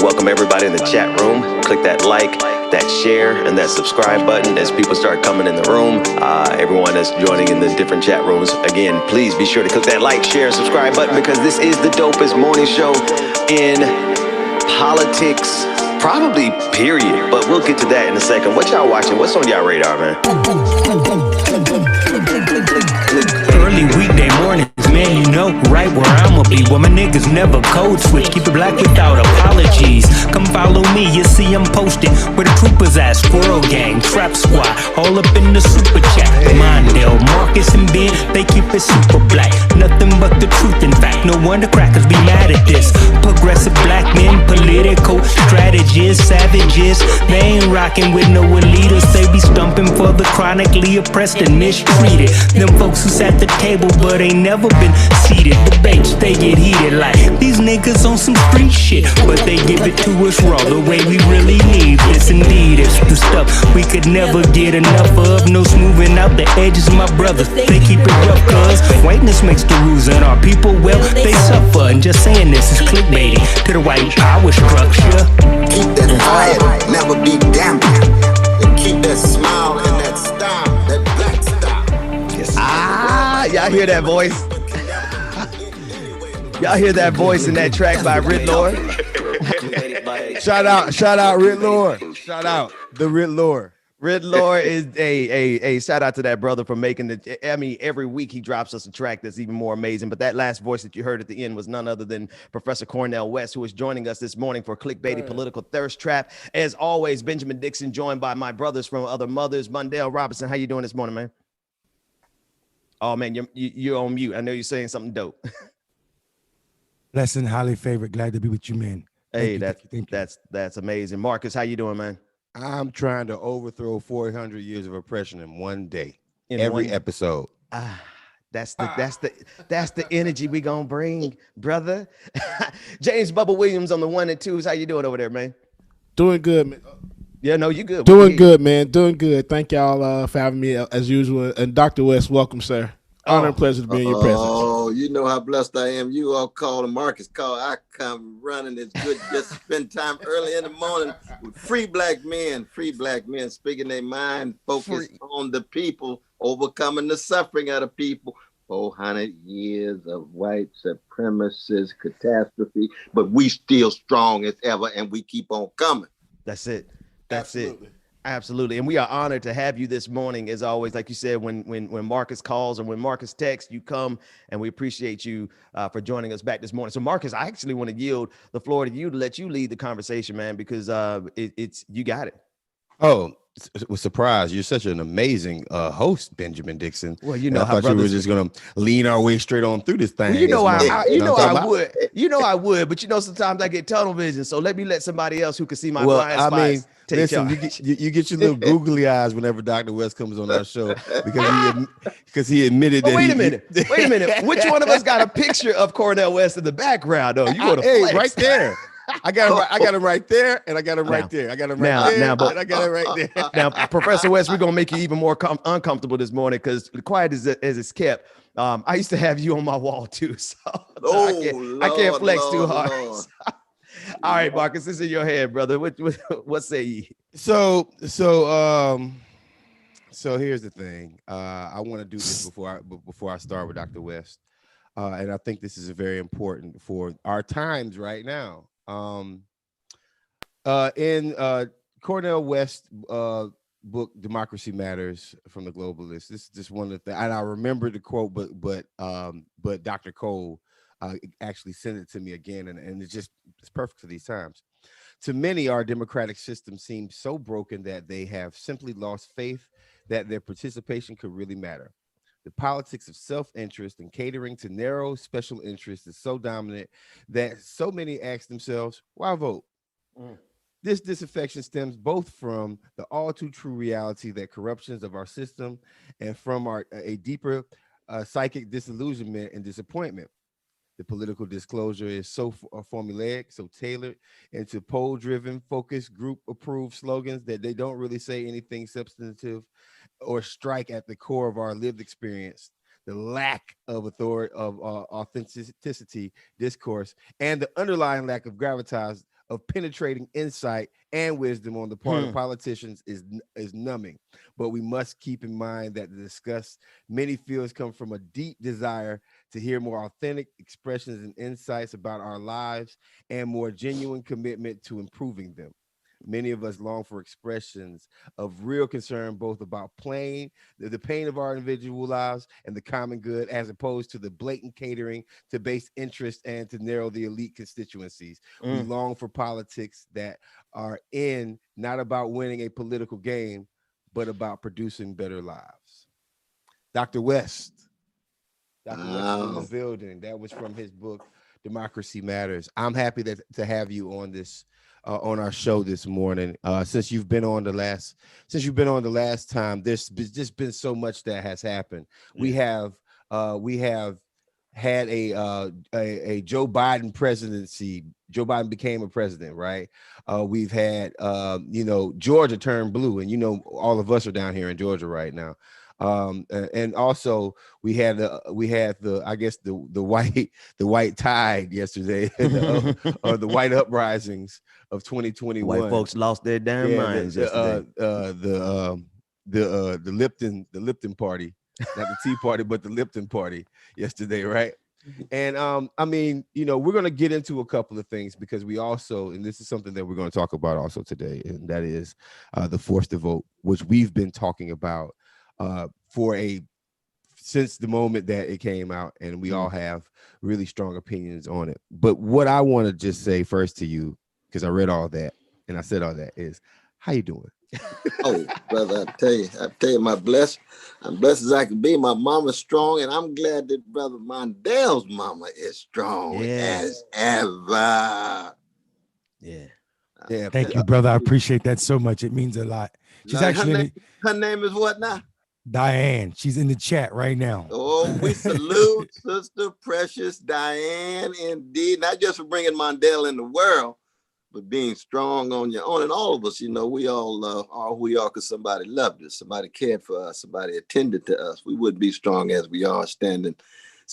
welcome everybody in the chat room. Click that like, that share, and that subscribe button as people start coming in the room. Everyone that's joining in the different chat rooms, again, please be sure to click that like, share, and subscribe button because this is the dopest morning show in politics, probably, period. But we'll get to that in a second. What y'all watching? What's on y'all radar, man? Early weekday mornings, man, you know right where I'ma be. Where my niggas never code switch, keep it black without apologies. Come follow me, you see I'm posted where the troopers at. Squirrel Gang, Trap Squad, all up in the super chat. Mondale, Marcus and Ben, they keep it super black. Nothing but the truth, in fact, no wonder crackers be mad at this. Progressive black men, political strategists, savages. They ain't rocking with no elitists. They be stumping for the chronically oppressed and mistreated. Them folks who sat the table but ain't never been seated. Debates, they get heated like these niggas on some street shit, but they give it to us raw the way we really need. This indeed is the stuff we could never get enough of. No smoothing out the edges, my brothers, they keep it rough cause whiteness makes the rules and our people, well, they suffer. And just saying this is clickbaity to the white power structure. Keep that fire, never be dampened. And keep that smile and that style, that black style. Y'all hear that voice? Y'all hear that voice in that track by Rit Lord? Shout out Rit Lord. Shout out the Rit Lord. Rit Lord is a shout out to that brother for making the. I mean, every week he drops us a track that's even more amazing. But that last voice that you heard at the end was none other than Professor Cornel West, who is joining us this morning for Clickbaity Political Thirst Trap. As always, Benjamin Dixon, joined by my brothers from other mothers. Mundell Robinson, how you doing this morning, man? Oh man, you're on mute. I know you're saying something dope. Blessing, highly favored. Glad to be with you, man. Hey, that's amazing. Marcus, how you doing, man? I'm trying to overthrow 400 years of oppression in one day. Every episode. That's the energy we gonna bring, brother. James Bubba Williams on the 1 and 2s. How you doing over there, man? Doing good, man. Yeah, no, you good. Doing good, man. Doing good. Thank y'all for having me as usual. And Dr. West, welcome, sir. Honor and pleasure to be in your presence. Oh, you know how blessed I am. You all call and Marcus call. I come running. It's good just to spend time early in the morning with free black men speaking their mind, focused on the people, overcoming the suffering of the people. 400 years of white supremacist catastrophe, but we still strong as ever, and we keep on coming. That's it. Absolutely. And we are honored to have you this morning. As always, like you said, when Marcus calls or when Marcus texts, you come, and we appreciate you for joining us back this morning. So Marcus, I actually want to yield the floor to you to let you lead the conversation, man, because it's you got it. Oh, was surprised. You're such an amazing host, Benjamin Dixon. Well, you know, I thought you were just gonna lean our way straight on through this thing. Well, I would, but sometimes I get tunnel vision. So let somebody else who can see my blind spots. I mean, listen, you get your little googly eyes whenever Dr. West comes on our show because he admitted that. Wait a minute. Which one of us got a picture of Cornel West in the background? Though you want to flex. Right there. I got him right there, and I got him right there. I got him right there, and I got him right there. Now, Professor West, we're gonna make you even more uncomfortable this morning because quiet as it's kept. I used to have you on my wall too, so I can't flex too hard. All right, Marcus, this is in your head, brother. What say ye? So here's the thing. I want to do this before I start with Dr. West, and I think this is very important for our times right now. In Cornel West book Democracy Matters from the Globalists, this is just one of the things, and I remember the quote, but Dr. Cole actually sent it to me again, and it's perfect for these times. To many, our democratic system seems so broken that they have simply lost faith that their participation could really matter. The politics of self-interest and catering to narrow special interests is so dominant that so many ask themselves, why vote? This disaffection stems both from the all too true reality that corruptions of our system and from a deeper psychic disillusionment and disappointment. The political disclosure is so formulaic, so tailored into poll-driven, focus group-approved slogans that they don't really say anything substantive or strike at the core of our lived experience. The lack of authenticity, discourse, and the underlying lack of gravitas of penetrating insight and wisdom on the part of politicians is numbing. But we must keep in mind that the discuss many fields come from a deep desire to hear more authentic expressions and insights about our lives and more genuine commitment to improving them. Many of us long for expressions of real concern, both about the pain of our individual lives and the common good, as opposed to the blatant catering to base interest and to narrow the elite constituencies. We long for politics that are not about winning a political game, but about producing better lives. Dr. West. Dr. West is in the building. That was from his book, Democracy Matters. I'm happy to have you on this on our show this morning. Since you've been on the last time, there's just been so much that has happened. Yeah. We have had a Joe Biden presidency. Joe Biden became a president, right? We've had Georgia turned blue, and all of us are down here in Georgia right now. And also we had the white tide yesterday, the white uprisings of 2021. White folks lost their damn minds yesterday. The Lipton party, not the Tea Party, but the Lipton party yesterday, right? And we're going to get into a couple of things because we also, and this is something that we're going to talk about also today, and that is the forced to vote, which we've been talking about since the moment that it came out, and we all have really strong opinions on it. But what I want to just say first to you, because I read all that and I said all that, is how you doing? Oh, brother, I tell you, I'm blessed as I can be. My mama's strong, and I'm glad that Brother Mondel's mama is strong as ever. Yeah. Thank you, brother. I appreciate that so much. It means a lot. She's actually her name is what now? Diane. She's in the chat right now. Oh, we salute Sister Precious Diane, indeed. Not just for bringing Mondale in the world, but being strong on your own. And all of us, we all are who we are because somebody loved us, somebody cared for us, somebody attended to us. We wouldn't be strong as we are, standing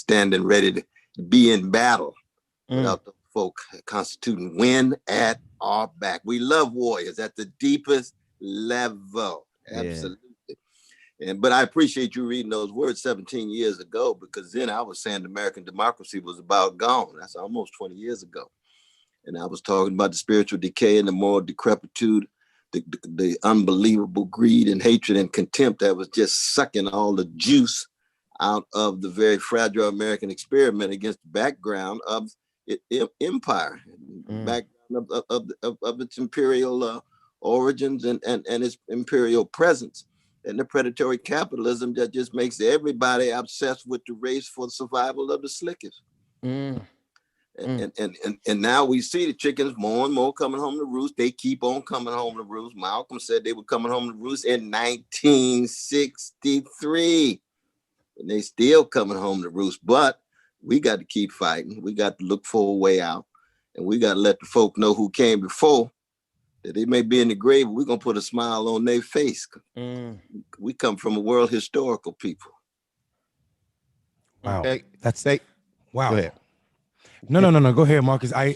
ready to be in battle without the folk constituting win at our back. We love warriors at the deepest level. Absolutely. But I appreciate you reading those words 17 years ago, because then I was saying American democracy was about gone. That's almost 20 years ago. And I was talking about the spiritual decay and the moral decrepitude, the unbelievable greed and hatred and contempt that was just sucking all the juice out of the very fragile American experiment against the background of empire, background of its imperial origins and its imperial presence. And the predatory capitalism that just makes everybody obsessed with the race for the survival of the slickest. And now we see the chickens more and more coming home to roost. They keep on coming home to roost. Malcolm said they were coming home to roost in 1963. And they still coming home to roost. But we got to keep fighting. We got to look for a way out. And we got to let the folk know who came before, that they may be in the grave, but we're going to put a smile on their face. We come from a world historical people. Wow. Wow. Go ahead. No. Go ahead, Marcus. I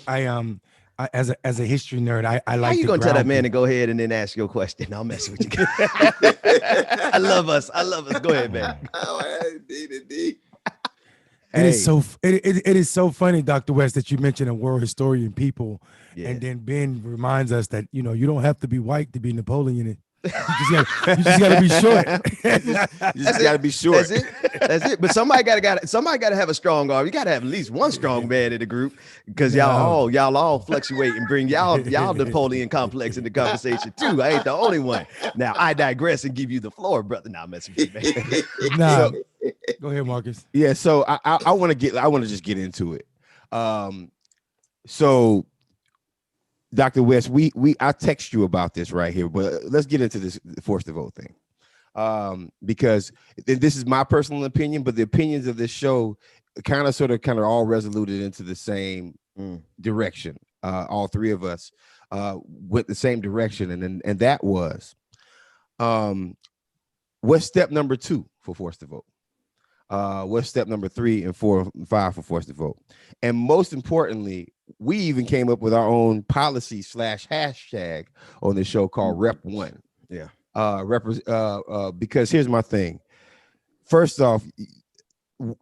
as a history nerd, I like. How you gonna tell that man to go ahead and then ask your question? I'll mess with you. I love us. Go ahead, man. Indeed. It is so funny, Dr. West, that you mentioned a world historian people, and then Ben reminds us that you don't have to be white to be Napoleon. You just gotta be short. You just gotta be short. That's it. But somebody gotta have a strong arm. You gotta have at least one strong man in the group, because y'all all fluctuate and bring y'all Napoleon complex in the conversation too. I ain't the only one. Now I digress and give you the floor, brother. Now messing with you, man. Go ahead, Marcus. Yeah, so I want to just get into it. So Dr. West, I text you about this right here, but let's get into this forced to vote thing. Because this is my personal opinion, but the opinions of this show kind of all resoluted into the same direction. All three of us went the same direction, and that was what's step number 2 for forced to vote? What's step number 3 and 4 and 5 for forced to vote? And most importantly, we even came up with our own policy / hashtag on the show called Rep One. Yeah. Because here's my thing. First off,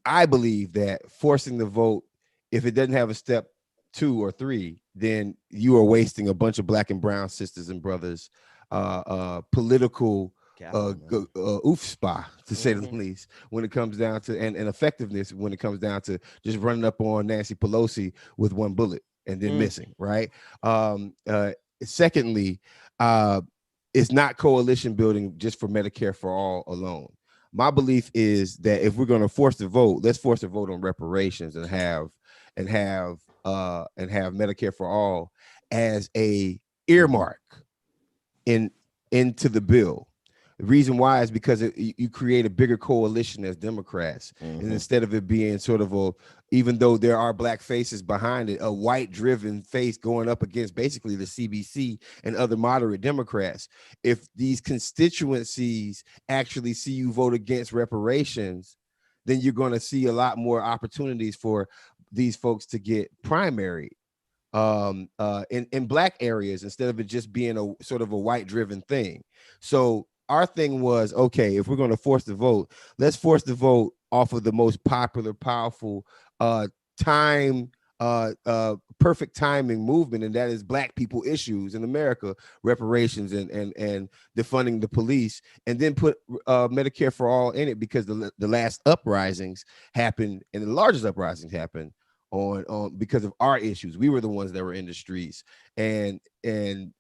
I believe that forcing the vote, if it doesn't have a step 2 or 3, then you are wasting a bunch of black and brown sisters and brothers, political oofspa, to say the least, when it comes down to and effectiveness when it comes down to just running up on Nancy Pelosi with one bullet and then missing, right? Secondly, it's not coalition building just for Medicare for all alone. My belief is that if we're going to force the vote, let's force the vote on reparations and have Medicare for all as a earmark into the bill. The reason why is because you create a bigger coalition as Democrats, and instead of it being sort of even though there are black faces behind it, a white-driven face going up against basically the CBC and other moderate Democrats. If these constituencies actually see you vote against reparations, then you're going to see a lot more opportunities for these folks to get primary in black areas instead of it just being a sort of a white-driven thing. So our thing was, okay, if we're going to force the vote, let's force the vote off of the most popular, powerful, perfect timing movement, and that is black people issues in America, reparations and defunding the police, and then put Medicare for all in it, because the last uprisings happened, and the largest uprisings happened on because of our issues. We were the ones that were in the streets, and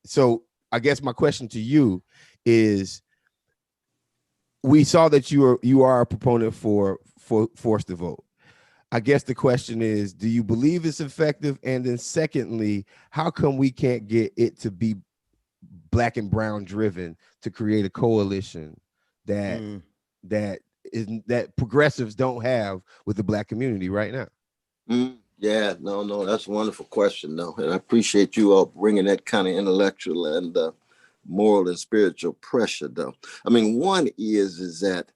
so I guess my question to you is, we saw that you are a proponent for force to vote. I guess the question is, do you believe it's effective? And then secondly, how come we can't get it to be black and brown driven to create a coalition that progressives don't have with the black community right now? Yeah, no, that's a wonderful question, though. And I appreciate you all bringing that kind of intellectual and moral and spiritual pressure, though. I mean, one is that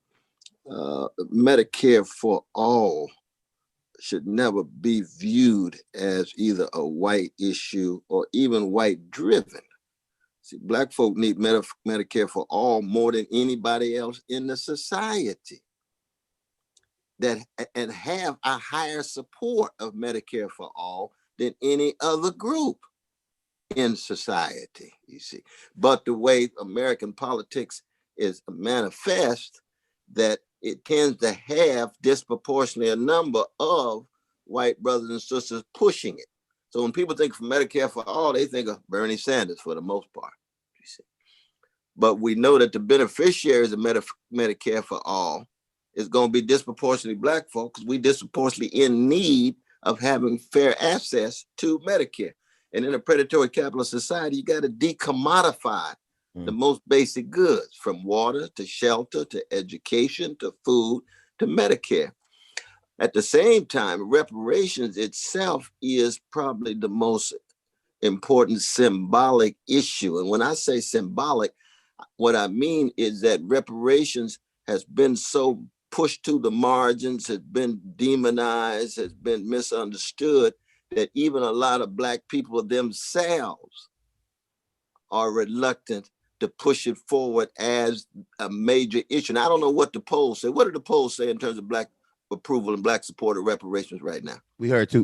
Medicare for all should never be viewed as either a white issue or even white driven. See, black folk need Medicare for all more than anybody else in the society, and have a higher support of Medicare for all than any other group in society, you see. But the way American politics is manifest, that it tends to have disproportionately a number of white brothers and sisters pushing it. So when people think of Medicare for all, they think of Bernie Sanders for the most part, you see. But we know that the beneficiaries of Medicare for all is going to be disproportionately black folks, because we disproportionately in need of having fair access to Medicare. And in a predatory capitalist society, you got to decommodify the most basic goods, from water to shelter to education to food to Medicare. At the same time, reparations itself is probably the most important symbolic issue. And when I say symbolic, what I mean is that reparations has been so pushed to the margins, has been demonized, has been misunderstood, that even a lot of black people themselves are reluctant to push it forward as a major issue. And I don't know what the polls say. What do the polls say in terms of black approval and black support of reparations right now? We heard two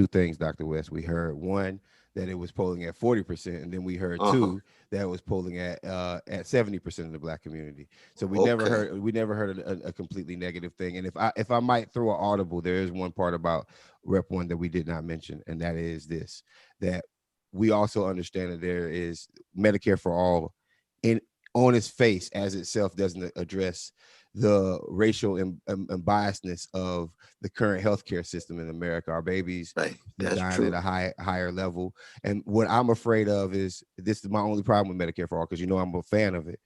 things, Dr. West. We heard one, that it was polling at 40%, and then we heard two, that it was polling at 70% of the black community. So we never heard a completely negative thing. And if I might throw an audible, there is one part about Rep 1 that we did not mention, and that is this: that we also understand that there is Medicare for all on its face as itself doesn't address the racial and biasness of the current healthcare system in America. Our babies are dying at a higher level. And what I'm afraid of is, this is my only problem with Medicare for all, because I'm a fan of it,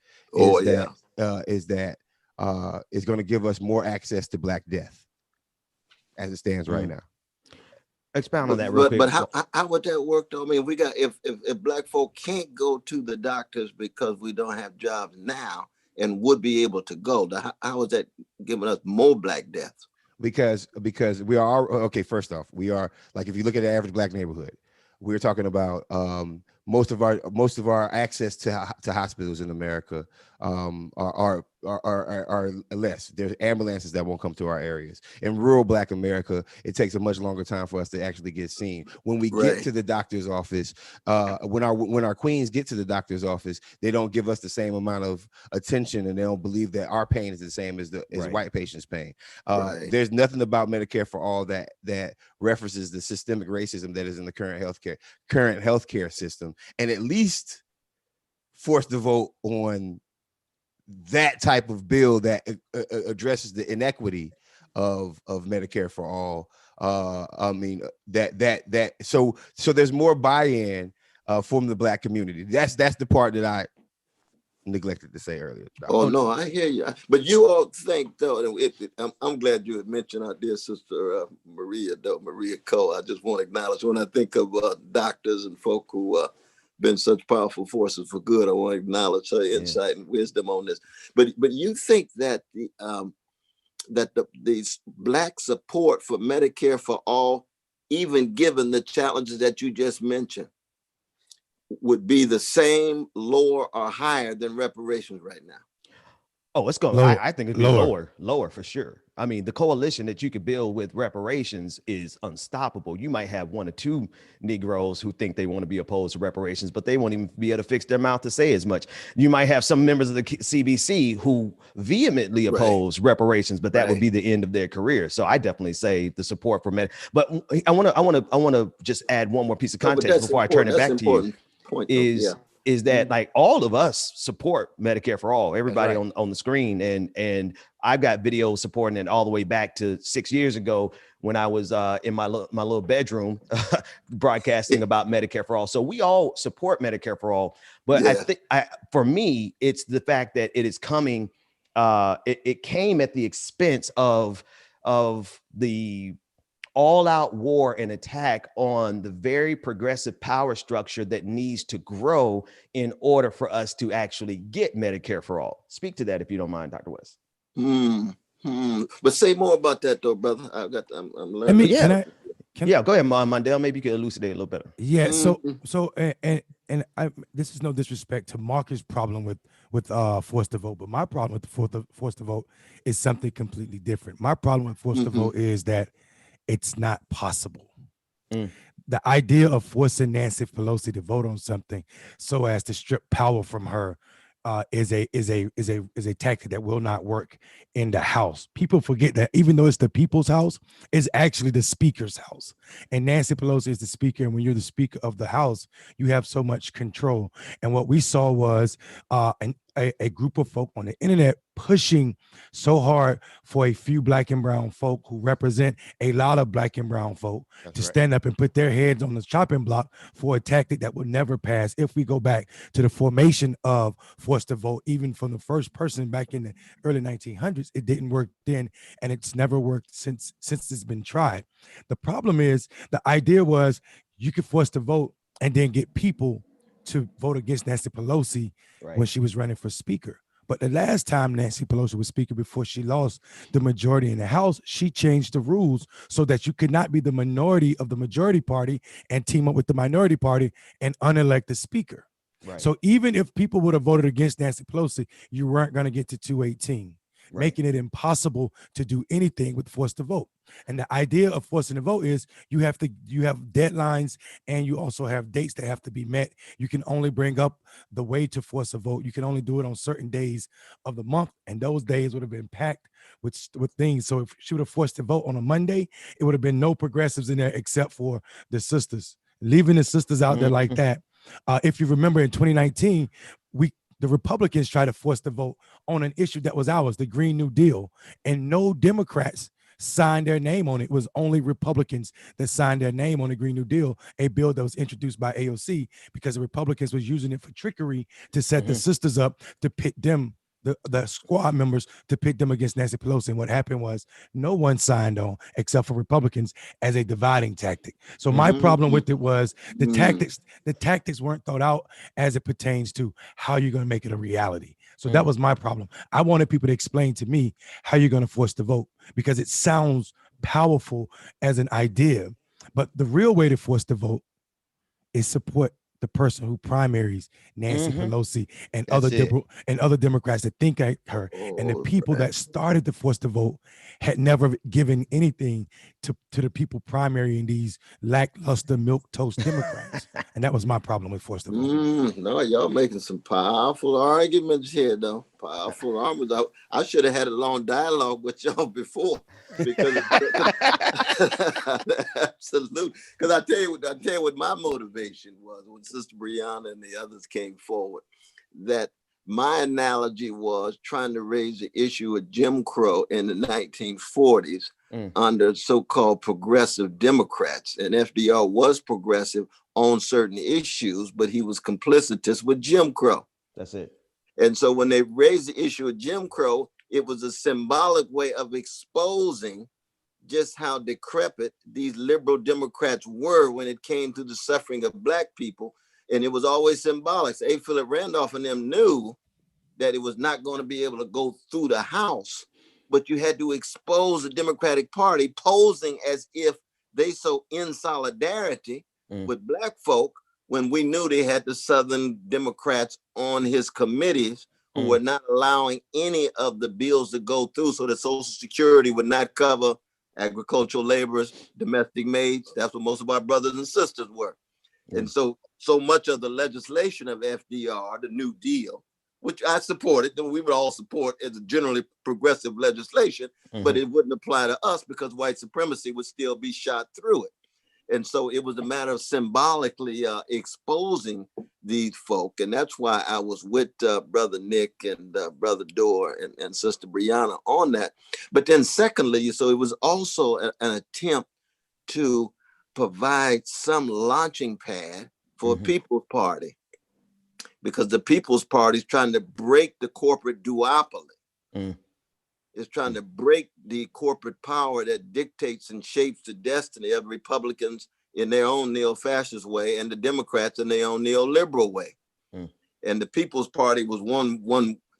is that it's going to give us more access to Black death as it stands right now. Expound on that real quick. But how would that work, though? I mean, we got if black folk can't go to the doctors because we don't have jobs now and would be able to go, how is that giving us more Black deaths? Because we are, okay, first off, we are, like, if you look at the average Black neighborhood, we're talking about most of our access to hospitals in America are less. There's ambulances that won't come to our areas. In rural Black America, it takes a much longer time for us to actually get seen. When we get to the doctor's office, when our queens get to the doctor's office, they don't give us the same amount of attention, and they don't believe that our pain is the same as white patients' pain. There's nothing about Medicare for all that references the systemic racism that is in the current healthcare system, and at least force the vote on that type of bill that addresses the inequity of Medicare for all. I mean so there's more buy-in from the Black community. That's the part that I neglected to say earlier. Oh no, I hear you. But you all think though, I'm glad you had mentioned our dear sister Maria Cole. I just want to acknowledge, when I think of doctors and folk who been such powerful forces for good, I want to acknowledge her insight and wisdom on this. But you think that these Black support for Medicare for all, even given the challenges that you just mentioned, would be the same, lower, or higher than reparations right now? Oh, it's going. I think it'd be lower for sure. I mean, the coalition that you could build with reparations is unstoppable. You might have one or two Negroes who think they want to be opposed to reparations, but they won't even be able to fix their mouth to say as much. You might have some members of the CBC who vehemently oppose reparations, but that would be the end of their career. So I definitely say the support for But I want to just add one more piece of context before I turn it back to you. Is that like all of us support Medicare for all, everybody on the screen. And I've got videos supporting it all the way back to 6 years ago when I was in my little bedroom broadcasting about Medicare for all. So we all support Medicare for all. But I think for me, it's the fact that it is coming. It came at the expense of the all-out war and attack on the very progressive power structure that needs to grow in order for us to actually get Medicare for all. Speak to that if you don't mind, Dr. West. But say more about that though, brother. I'm learning. Go ahead, Mondale. Maybe you could elucidate a little better. Yeah. So this is no disrespect to Marcus' problem with forced to vote, but my problem with the forced to vote is something completely different. My problem with forced to vote is that it's not possible. The idea of forcing Nancy Pelosi to vote on something so as to strip power from her is a tactic that will not work in the House. People forget that even though it's the people's house, it's actually the speaker's house. And Nancy Pelosi is the speaker. And when you're the speaker of the House, you have so much control. And what we saw was a group of folk on the internet pushing so hard for a few Black and brown folk who represent a lot of Black and brown folk to stand up and put their heads on the chopping block for a tactic that will never pass. If we go back to the formation of forced to vote, even from the first person back in the early 1900s, it didn't work then, and it's never worked since it's been tried. The problem is the idea was you could force to vote and then get people to vote against Nancy Pelosi when she was running for speaker. But the last time Nancy Pelosi was speaker, before she lost the majority in the House, she changed the rules so that you could not be the minority of the majority party and team up with the minority party and unelect the speaker. So even if people would have voted against Nancy Pelosi, you weren't going to get to 218, making it impossible to do anything with forced to vote. And the idea of forcing to vote is you have deadlines, and you also have dates that have to be met. You can only bring up the way to force a vote. You can only do it on certain days of the month, and those days would have been packed with things. So if she would have forced to vote on a Monday, it would have been no progressives in there except for the sisters. Leaving the sisters out there like that. If you remember in 2019, the Republicans tried to force the vote on an issue that was ours, the Green New Deal, and no Democrats signed their name on it. It was only Republicans that signed their name on the Green New Deal, a bill that was introduced by AOC because the Republicans was using it for trickery to set the sisters up to pit them, the squad members, to pit them against Nancy Pelosi. And what happened was no one signed on except for Republicans as a dividing tactic. So my problem with it was the tactics weren't thought out as it pertains to how you're going to make it a reality. So that was my problem. I wanted people to explain to me how you're going to force the vote, because it sounds powerful as an idea, but the real way to force the vote is support the person who primaries Nancy Pelosi and That's other Democrats that think like her. And the people that started the Force to Vote had never given anything to the people primarying these lackluster milk toast Democrats. And that was my problem with Force to Vote. No, y'all making some powerful arguments here, though. Powerful arguments. I should have had a long dialogue with y'all before, because absolutely. Because I tell you what my motivation was when Sister Brianna and the others came forward. That my analogy was trying to raise the issue of Jim Crow in the 1940s under so-called progressive Democrats, and FDR was progressive on certain issues, but he was complicitous with Jim Crow. That's it. And so when they raised the issue of Jim Crow, it was a symbolic way of exposing just how decrepit these liberal Democrats were when it came to the suffering of Black people. And it was always symbolic. So A. Philip Randolph and them knew that it was not going to be able to go through the House, but you had to expose the Democratic Party, posing as if they so in solidarity with Black folk, when we knew they had the Southern Democrats on his committees who were not allowing any of the bills to go through, so that Social Security would not cover agricultural laborers, domestic maids. That's what most of our brothers and sisters were. And so much of the legislation of FDR, the New Deal, which I supported, and we would all support as a generally progressive legislation, but it wouldn't apply to us because white supremacy would still be shot through it. And so it was a matter of symbolically exposing these folk. And that's why I was with Brother Nick and Brother Dorr and Sister Brianna on that. But then secondly, so it was also an attempt to provide some launching pad for a People's Party, because the People's Party is trying to break the corporate duopoly. It's trying to break the corporate power that dictates and shapes the destiny of Republicans in their own neo-fascist way and the Democrats in their own neoliberal way. And the People's Party was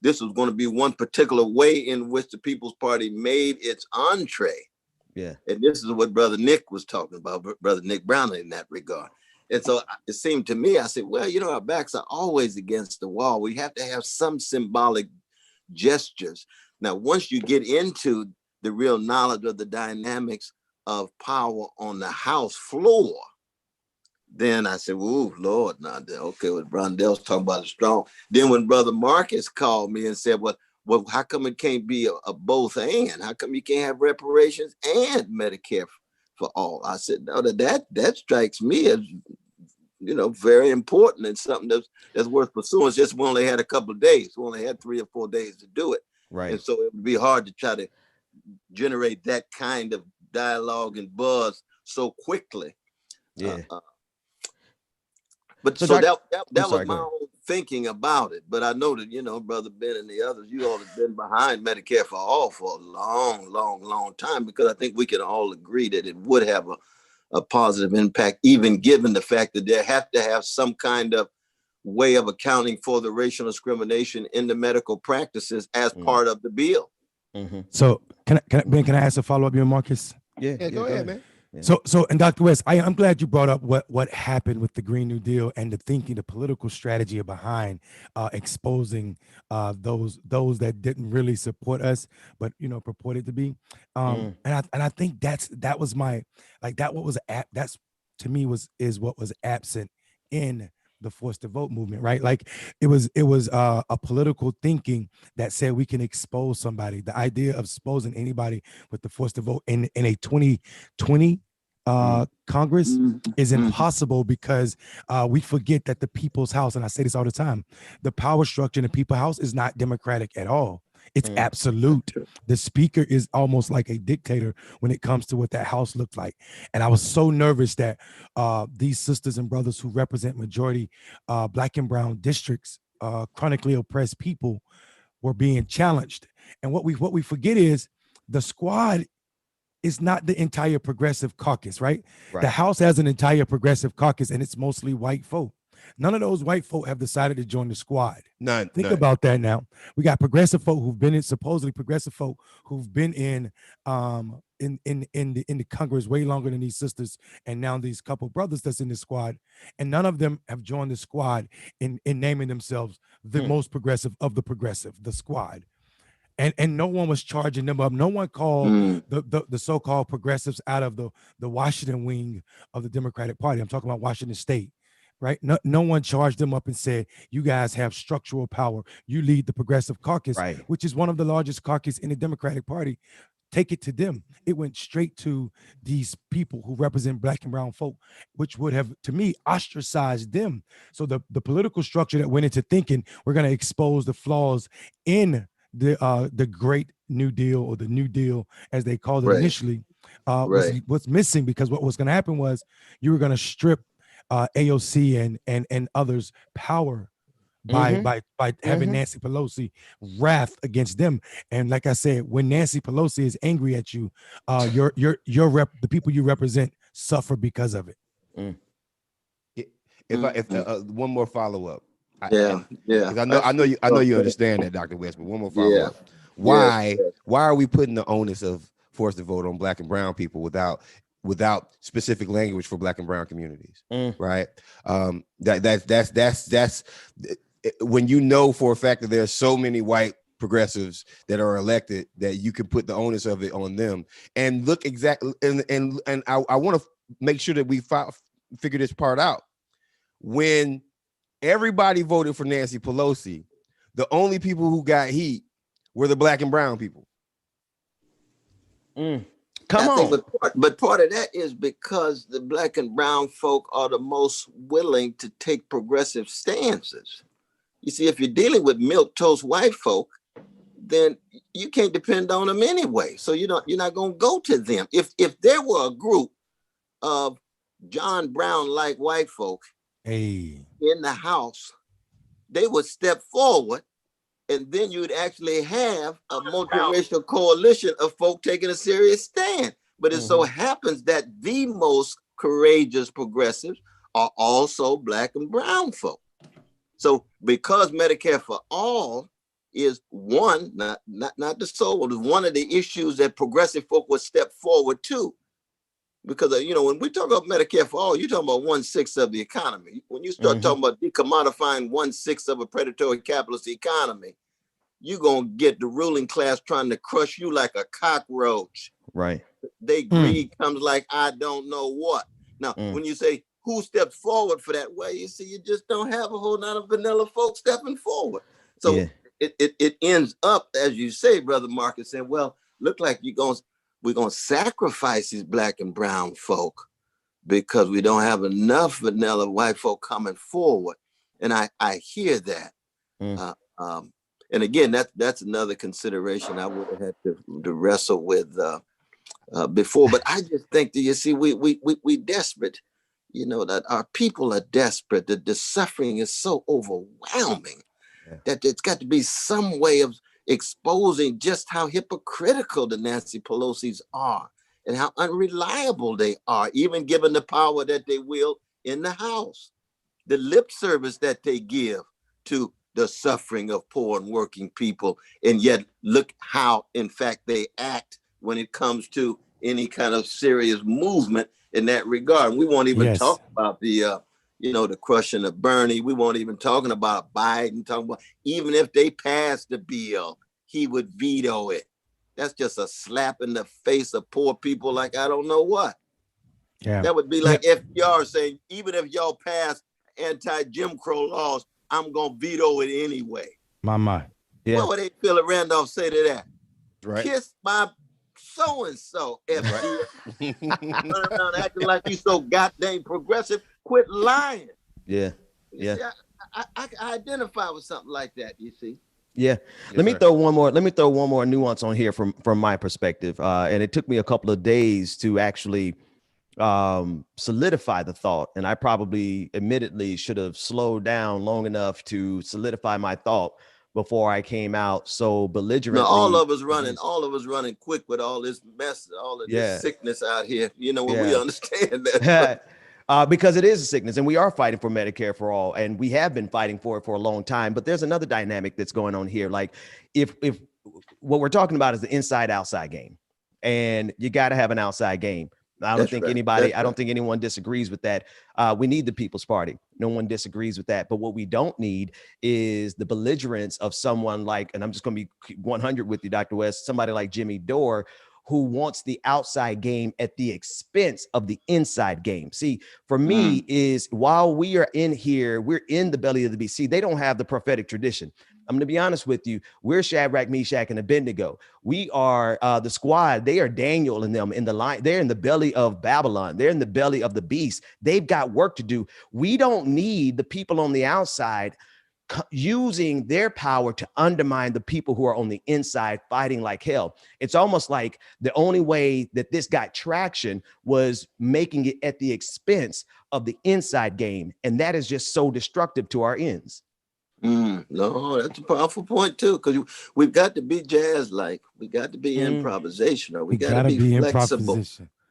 this was going to be one particular way in which the People's Party made its entree. Yeah. And this is what Brother Nick was talking about, Brother Nick Brown, in that regard. And so it seemed to me, I said, well, our backs are always against the wall. We have to have some symbolic gestures. Now, once you get into the real knowledge of the dynamics of power on the House floor, then I said, "Ooh, Lord, now, okay, what Brondell's talking about is strong." Then when Brother Marcus called me and said, well, how come it can't be a both and? How come you can't have reparations and Medicare for all? I said, no, that strikes me as, very important and something that's worth pursuing. It's just we only had a couple of days. We only had 3 or 4 days to do it. Right. And so it would be hard to try to generate that kind of dialogue and buzz so quickly. Yeah. But so that was my own thinking about it. But I know that, Brother Ben and the others, you all have been behind Medicare for all for a long, long, long time, because I think we can all agree that it would have a positive impact, even given the fact that they have to have some kind of way of accounting for the racial discrimination in the medical practices as part of the bill. So can I ask a follow-up here, Marcus? Yeah, go ahead, man. Yeah. So, and Dr. West, I'm glad you brought up what happened with the Green New Deal and the thinking, the political strategy behind exposing those that didn't really support us, but purported to be. And I think that's to me is what was absent in the Force to Vote movement, right? Like it was a political thinking that said we can expose somebody. The idea of exposing anybody with the Force to Vote in a 2020 Congress is impossible, because we forget that the People's House, and I say this all the time, the power structure in the People's House is not democratic at all. It's absolute. The speaker is almost like a dictator when it comes to what that house looked like. And I was so nervous that these sisters and brothers who represent majority Black and brown districts, chronically oppressed people, were being challenged. And what we forget is the squad is not the entire progressive caucus, right? The House has an entire progressive caucus, and it's mostly white folk. None of those white folk have decided to join the squad. None. Think about that now. We got progressive folk who've been in, supposedly progressive folk who've been in in the Congress way longer than these sisters, and now these couple brothers that's in the squad, and none of them have joined the squad in naming themselves the most progressive of the progressive, the squad. And no one was charging them up. No one called the so-called progressives out of the Washington wing of the Democratic Party. I'm talking about Washington State, right? No one charged them up and said, you guys have structural power. You lead the progressive caucus, Right. which is one of the largest caucus in the Democratic Party. Take it to them. It went straight to these people who represent Black and brown folk, which would have, to me, ostracized them. So the political structure that went into thinking we're going to expose the flaws in the Great New Deal, or the New Deal as they called it initially, was missing, because what was going to happen was you were going to strip AOC and others power by having Nancy Pelosi wrath against them. And like I said, when Nancy Pelosi is angry at you, the people you represent suffer because of it. If one more follow up. Yeah. I know you understand that, Dr. West, but one more follow up. Why are we putting the onus of forced to vote on Black and brown people without specific language for Black and brown communities? Right. That's when you know for a fact that there's so many white progressives that are elected that you can put the onus of it on them. And look exactly, and I want to make sure that we figure this part out. When everybody voted for Nancy Pelosi, the only people who got heat were the Black and brown people. Come on. But part of that is because the Black and brown folk are the most willing to take progressive stances. You see, if you're dealing with milquetoast white folk, then you can't depend on them anyway. So you're not going to go to them. If there were a group of John Brown-like white folk in the House, they would step forward, and then you'd actually have a multiracial coalition of folk taking a serious stand. But it so happens that the most courageous progressives are also Black and brown folk. So because Medicare for all is one, not the sole, is one of the issues that progressive folk would step forward to. Because, when we talk about Medicare for all, you're talking about 1/6 of the economy. When you start talking about decommodifying 1/6 of a predatory capitalist economy, you're going to get the ruling class trying to crush you like a cockroach. Right. They greed comes like I don't know what. Now, when you say who steps forward for that, well, you see, you just don't have a whole lot of vanilla folks stepping forward. So it ends up, as you say, Brother Marcus, saying, well, look like we're going to sacrifice these Black and brown folk because we don't have enough vanilla white folk coming forward. And I hear that. And again, that's another consideration I would have had to wrestle with before. But I just think that, you see, we desperate, that our people are desperate, that the suffering is so overwhelming that there's got to be some way of exposing just how hypocritical the Nancy Pelosi's are and how unreliable they are, even given the power that they wield in the House. The lip service that they give to the suffering of poor and working people, and yet look how, in fact, they act when it comes to any kind of serious movement in that regard. We won't even talk about the crushing of Bernie. We won't even talking about Biden. Talking about even if they pass the bill, he would veto it. That's just a slap in the face of poor people like I don't know what. Yeah, that would be like FDR saying, even if y'all pass anti-Jim Crow laws, I'm gonna veto it anyway. My. Yeah. What would they Philip Randolph say to that? Right. Kiss my so-and-so, FDR. Around acting like you so goddamn progressive. Quit lying. Yeah. See, I identify with something like that, you see. Yeah. Let me throw one more nuance on here from my perspective. And it took me a couple of days to actually solidify the thought. And I probably admittedly should have slowed down long enough to solidify my thought before I came out so belligerently. No, all of us running quick with all this mess, all of this sickness out here. We understand that. Because it is a sickness, and we are fighting for Medicare for all, and we have been fighting for it for a long time. But there's another dynamic that's going on here. Like if what we're talking about is the inside outside game. and you got to have an outside game. I don't That's think right. anybody, That's I don't right. think anyone disagrees with that. We need the People's Party. No one disagrees with that. But what we don't need is the belligerence of someone like, and I'm just going to be 100 with you, Dr. West, somebody like Jimmy Dore, who wants the outside game at the expense of the inside game. See, for me, is while we are in here, we're in the belly of the beast. See, they don't have the prophetic tradition. I'm going to be honest with you. We're Shadrach, Meshach, and Abednego. We are the squad. They are Daniel and them in the line. They're in the belly of Babylon. They're in the belly of the beast. They've got work to do. We don't need the people on the outside using their power to undermine the people who are on the inside fighting like hell. It's almost like the only way that this got traction was making it at the expense of the inside game. And that is just so destructive to our ends. No, that's a powerful point too, because we've got to be jazz-like. We got to be improvisational. We got to be flexible.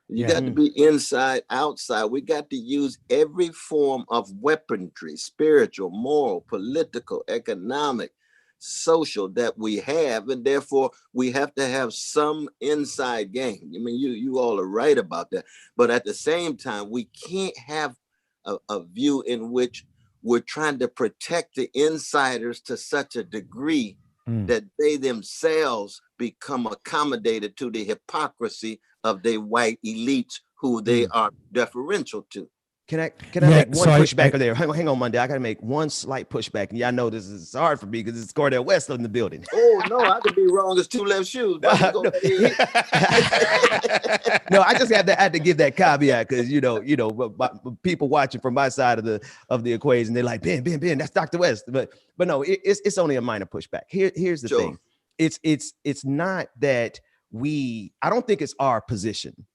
You got to be inside, outside. We got to use every form of weaponry, spiritual, moral, political, economic, social that we have, and therefore we have to have some inside game. I mean, you all are right about that, but at the same time, we can't have a view in which we're trying to protect the insiders to such a degree that they themselves become accommodated to the hypocrisy of the white elites who they are deferential to. Can I make one pushback there? Hang on, Monday. I got to make one slight pushback. And y'all know this is hard for me because it's Cornel West in the building. Oh, no, I could be wrong as two left shoes. No, I just had to give that caveat because, people watching from my side of the equation, they're like, Ben, that's Dr. West. But no, it's only a minor pushback. Here's the thing. It's not that I don't think it's our position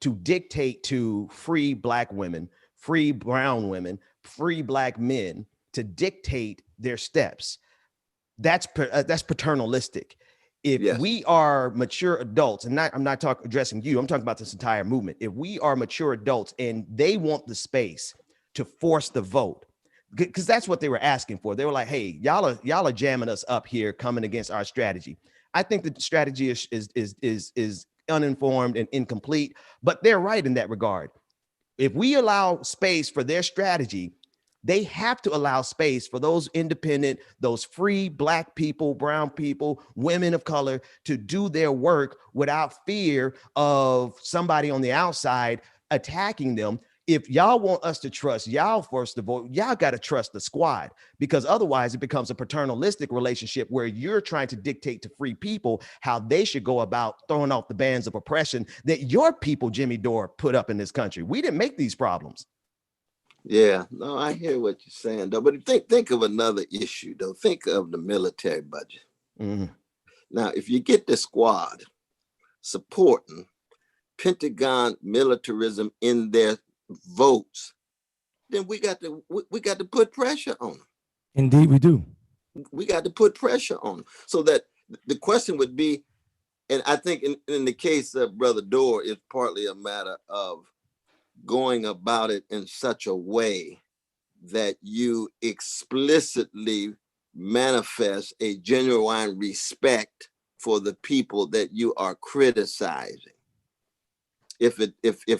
to dictate to free Black women, free brown women, free Black men to dictate their steps. That's paternalistic. If we are mature adults, and I'm not addressing you, I'm talking about this entire movement. If we are mature adults and they want the space to force the vote, because that's what they were asking for. They were like, hey, y'all are jamming us up here, coming against our strategy. I think the strategy is uninformed and incomplete, but they're right in that regard. If we allow space for their strategy, they have to allow space for those independent, those free Black people, brown people, women of color to do their work without fear of somebody on the outside attacking them. If y'all want us to trust y'all first of all, y'all got to trust the squad, because otherwise it becomes a paternalistic relationship where you're trying to dictate to free people how they should go about throwing off the bands of oppression that your people, Jimmy Dore, put up in this country. We didn't make these problems. Yeah, no, I hear what you're saying, though. But think of another issue, though. Think of the military budget. Now, if you get the squad supporting Pentagon militarism in their votes, then we got to put pressure on them. Indeed, we do. We got to put pressure on them. So that the question would be, and I think in the case of Brother Dore, it's partly a matter of going about it in such a way that you explicitly manifest a genuine respect for the people that you are criticizing. If it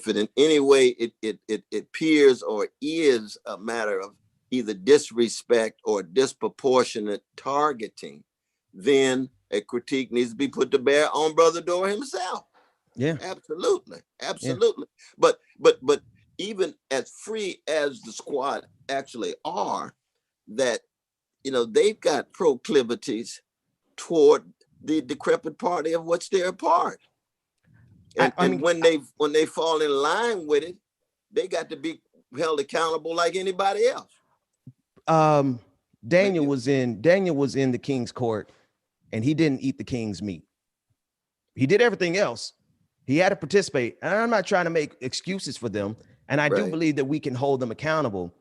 in any way it appears or is a matter of either disrespect or disproportionate targeting, then a critique needs to be put to bear on Brother Dore himself. Yeah, absolutely. Yeah. But even as free as the squad actually are, that they've got proclivities toward the decrepit party of which they're a part. And when they fall in line with it, they got to be held accountable like anybody else. Daniel was in the king's court, and he didn't eat the king's meat. He did everything else. He had to participate. And I'm not trying to make excuses for them. And I do believe that we can hold them accountable.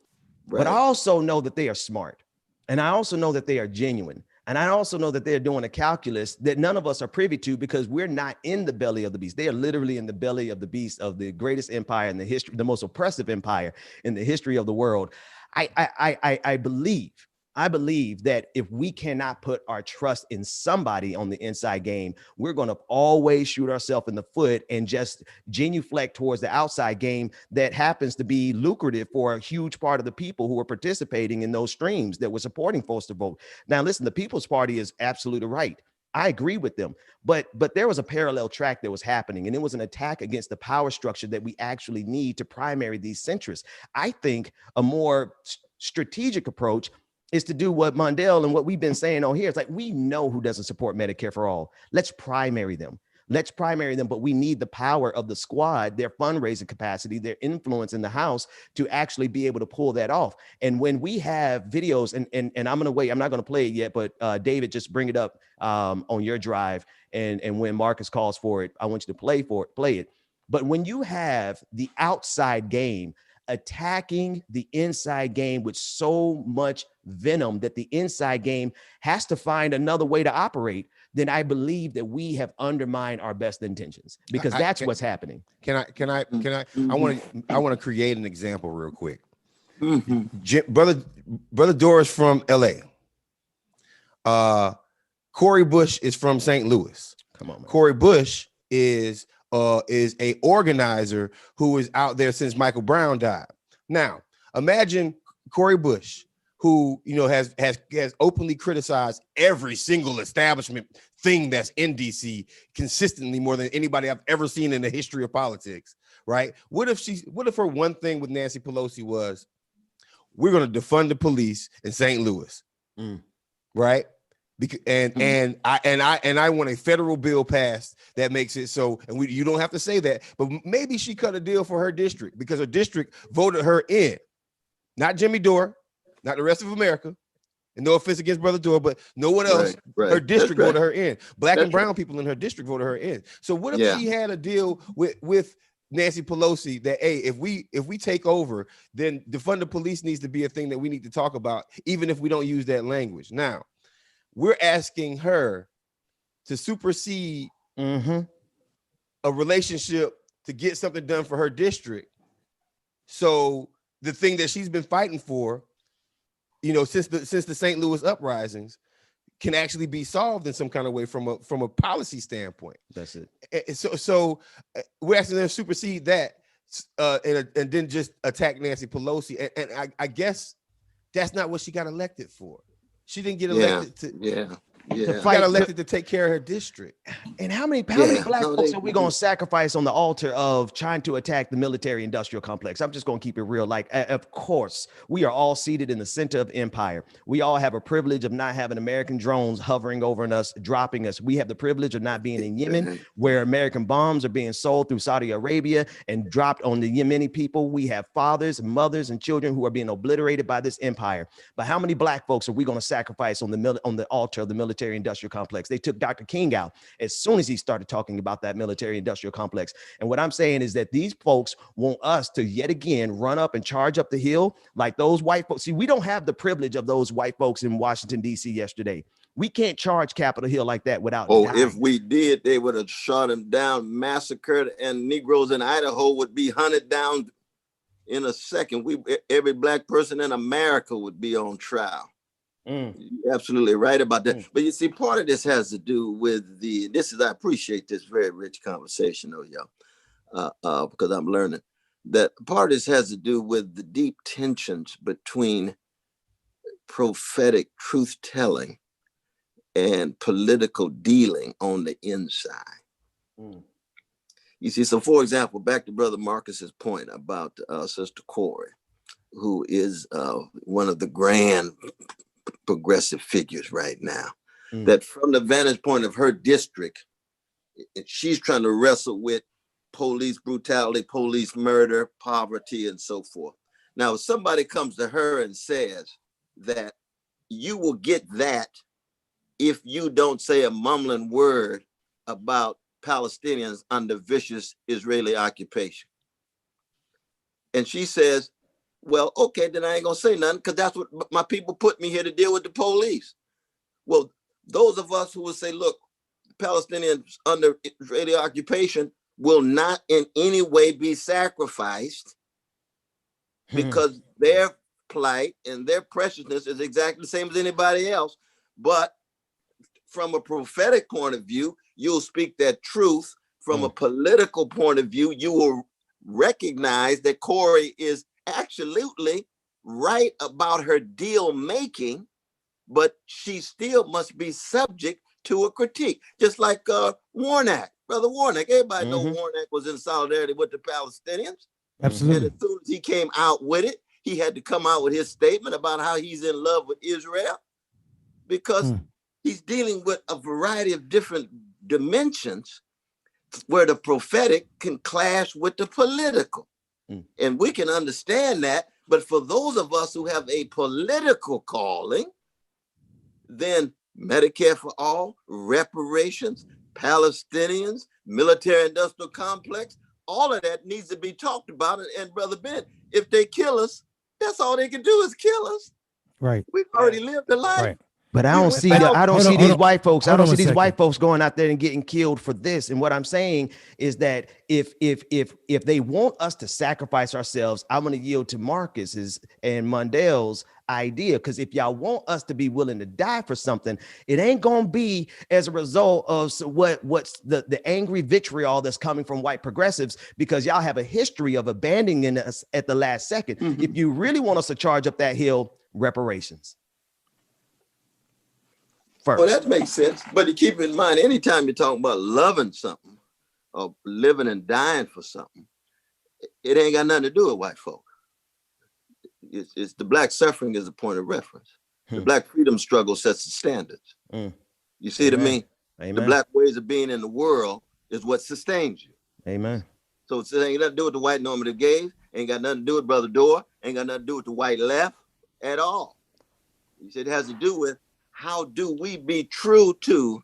But I also know that they are smart. And I also know that they are genuine. And I also know that they're doing a calculus that none of us are privy to, because we're not in the belly of the beast. They are literally in the belly of the beast of the greatest empire in the history, the most oppressive empire in the history of the world. I believe I believe that if we cannot put our trust in somebody on the inside game, we're going to always shoot ourselves in the foot and just genuflect towards the outside game that happens to be lucrative for a huge part of the people who are participating in those streams that were supporting Forced to Vote. Now, listen, the People's Party is absolutely right. I agree with them, but there was a parallel track that was happening, and it was an attack against the power structure that we actually need to primary these centrists. I think a more strategic approach is to do what Mondale and what we've been saying on here. It's like, we know who doesn't support Medicare for all. Let's primary them. Let's primary them, but we need the power of the squad, their fundraising capacity, their influence in the House to actually be able to pull that off. And when we have videos, and I'm gonna wait, I'm not gonna play it yet, but David, just bring it up on your drive, and when Marcus calls for it, I want you to play it. But when you have the outside game attacking the inside game with so much venom that the inside game has to find another way to operate, then I believe that we have undermined our best intentions, because that's what's happening. I want to create an example real quick. Brother Doris from LA. Corey Bush is from St. Louis. Come on, man. Corey Bush is a organizer who is out there since Michael Brown died. Now, imagine Corey Bush, who has openly criticized every single establishment thing that's in DC consistently more than anybody I've ever seen in the history of politics. Right? What if her one thing with Nancy Pelosi was, we're going to defund the police in St. Louis, right? And I want a federal bill passed that makes it so, and you don't have to say that, but maybe she cut a deal for her district because her district voted her in, not Jimmy Dore, not the rest of America, and no offense against Brother Dore, but no one else. Right. Her district voted her in. Black and brown people in her district voted her in. So what if she had a deal with Nancy Pelosi that, hey, if we take over, then defund the police needs to be a thing that we need to talk about, even if we don't use that language. Now, we're asking her to supersede a relationship to get something done for her district. So the thing that she's been fighting for, since the St. Louis uprisings, can actually be solved in some kind of way from a policy standpoint. That's it. So we're asking them to supersede that and then just attack Nancy Pelosi. And I guess that's not what she got elected for. She didn't get elected to got elected to take care of her district. And how many black folks are we going to sacrifice on the altar of trying to attack the military industrial complex? I'm just going to keep it real. Like, of course, we are all seated in the center of empire. We all have a privilege of not having American drones hovering over us, dropping us. We have the privilege of not being in Yemen, where American bombs are being sold through Saudi Arabia and dropped on the Yemeni people. We have fathers, mothers, and children who are being obliterated by this empire. But how many black folks are we going to sacrifice on the altar of the military industrial complex? They took Dr. King out as soon as he started talking about that military industrial complex. And what I'm saying is that these folks want us to yet again run up and charge up the hill like those white folks. See, we don't have the privilege of those white folks in Washington, D.C. yesterday. We can't charge Capitol Hill like that without dying. If we did, they would have shot him down, massacred, and Negroes in Idaho would be hunted down in a second. Every black person in America would be on trial. You're absolutely right about that. But you see, part of this has to do with I appreciate this very rich conversation, y'all, because I'm learning that part of this has to do with the deep tensions between prophetic truth telling and political dealing on the inside. You see, so for example, back to Brother Marcus's point about Sister Corey, who is one of the grand progressive figures right now, that from the vantage point of her district, she's trying to wrestle with police brutality, police murder, poverty, and so forth. Now, if somebody comes to her and says that you will get that if you don't say a mumbling word about Palestinians under vicious Israeli occupation, and she says, well, okay, then I ain't gonna say nothing because that's what my people put me here to deal with the police. Well, those of us who will say, look, Palestinians under Israeli occupation will not in any way be sacrificed because their plight and their preciousness is exactly the same as anybody else. But from a prophetic point of view, you'll speak that truth. From a political point of view, you will recognize that Corey is absolutely right about her deal making, but she still must be subject to a critique. Just like Warnock, Brother Warnock. Everybody know Warnock was in solidarity with the Palestinians. Absolutely. And as soon as he came out with it, he had to come out with his statement about how he's in love with Israel, because he's dealing with a variety of different dimensions where the prophetic can clash with the political. And we can understand that. But for those of us who have a political calling, then Medicare for all, reparations, Palestinians, military-industrial complex, all of that needs to be talked about. And Brother Ben, if they kill us, that's all they can do is kill us. Right. We've already lived a life. Right. But I don't see these white folks. I don't see these white folks going out there and getting killed for this. And what I'm saying is that if they want us to sacrifice ourselves, I'm going to yield to Marcus's and Mundell's idea. Because if y'all want us to be willing to die for something, it ain't going to be as a result of what's the angry vitriol that's coming from white progressives, because y'all have a history of abandoning us at the last second. If you really want us to charge up that hill, reparations. First. Well, that makes sense. But you keep in mind, anytime you're talking about loving something or living and dying for something, it ain't got nothing to do with white folk. It's the black suffering is a point of reference. The black freedom struggle sets the standards. You see what I mean? Amen. The black ways of being in the world is what sustains you. Amen. So it ain't nothing to do with the white normative gaze, ain't got nothing to do with Brother Dorr, ain't got nothing to do with the white left at all. He said it has to do with how do we be true to